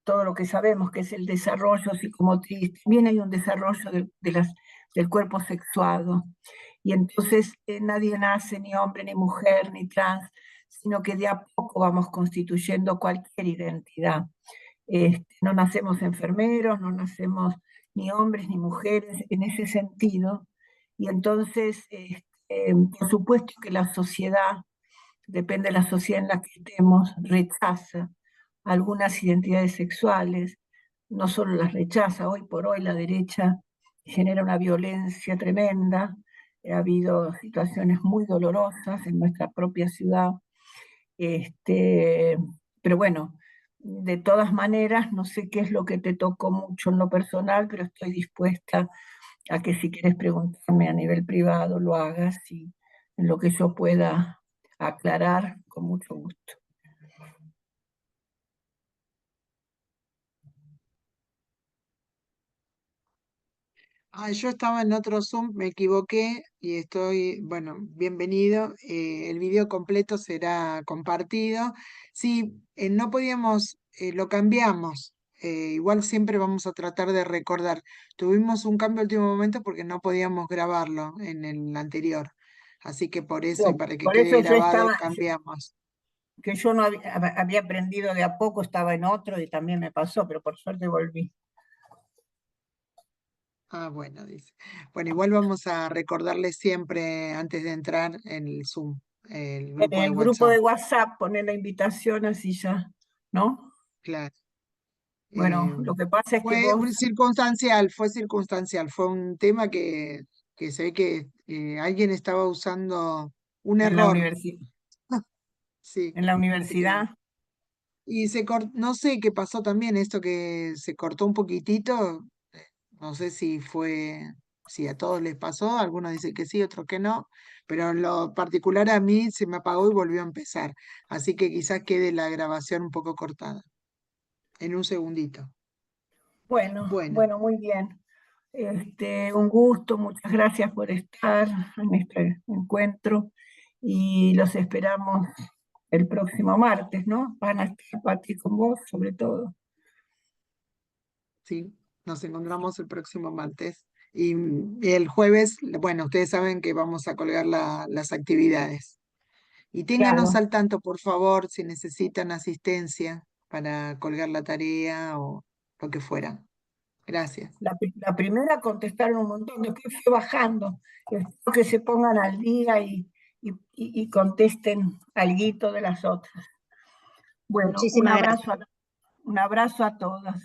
todo lo que sabemos que es el desarrollo psicomotriz, también hay un desarrollo del cuerpo sexuado. Y entonces nadie nace ni hombre, ni mujer, ni trans, sino que de a poco vamos constituyendo cualquier identidad. No nacemos enfermeros, no nacemos ni hombres ni mujeres en ese sentido. Y entonces, por supuesto que la sociedad, depende de la sociedad en la que estemos, rechaza algunas identidades sexuales, no solo las rechaza, hoy por hoy la derecha genera una violencia tremenda, ha habido situaciones muy dolorosas en nuestra propia ciudad, pero bueno, de todas maneras, no sé qué es lo que te tocó mucho en lo personal, pero estoy dispuesta a que si quieres preguntarme a nivel privado lo hagas y en lo que yo pueda aclarar, con mucho gusto. Ah, yo estaba en otro Zoom, me equivoqué y estoy, bueno, bienvenido. El video completo será compartido. Sí, no podíamos, lo cambiamos. Igual siempre vamos a tratar de recordar. Tuvimos un cambio al último momento porque no podíamos grabarlo en el anterior. Así que por eso y para que Por quede eso yo grabado, estaba, cambiamos. que yo no había aprendido de a poco, estaba en otro y también me pasó, pero por suerte volví. Ah, bueno, dice. Bueno, igual vamos a recordarles siempre antes de entrar en el Zoom, el En grupo de el grupo WhatsApp. de WhatsApp poner la invitación así ya, ¿no? Claro. Bueno, Eh, lo que pasa es que vos fue circunstancial, fue un tema que se ve que alguien estaba usando un en la error, universidad, sí, en la eh, universidad, Y no sé qué pasó también, esto que se cortó un poquitito, no sé si a todos les pasó, algunos dicen que sí, otros que no, pero en lo particular a mí se me apagó y volvió a empezar, así que quizás quede la grabación un poco cortada, en un segundito. Bueno, Bueno, bueno, muy bien. Un gusto, muchas gracias por estar en este encuentro y los esperamos el próximo martes, ¿no? Van a estar Pati con vos, sobre todo. sí, nos encontramos el próximo martes y el jueves, bueno, ustedes saben que vamos a colgar las actividades. Y ténganos Claro, al tanto, por favor, si necesitan asistencia para colgar la tarea o lo que fuera. Gracias. la primera contestaron un montón, después fue bajando. Espero que se pongan al día y contesten alguito de las otras. Bueno, Muchísimas gracias. un abrazo a todas.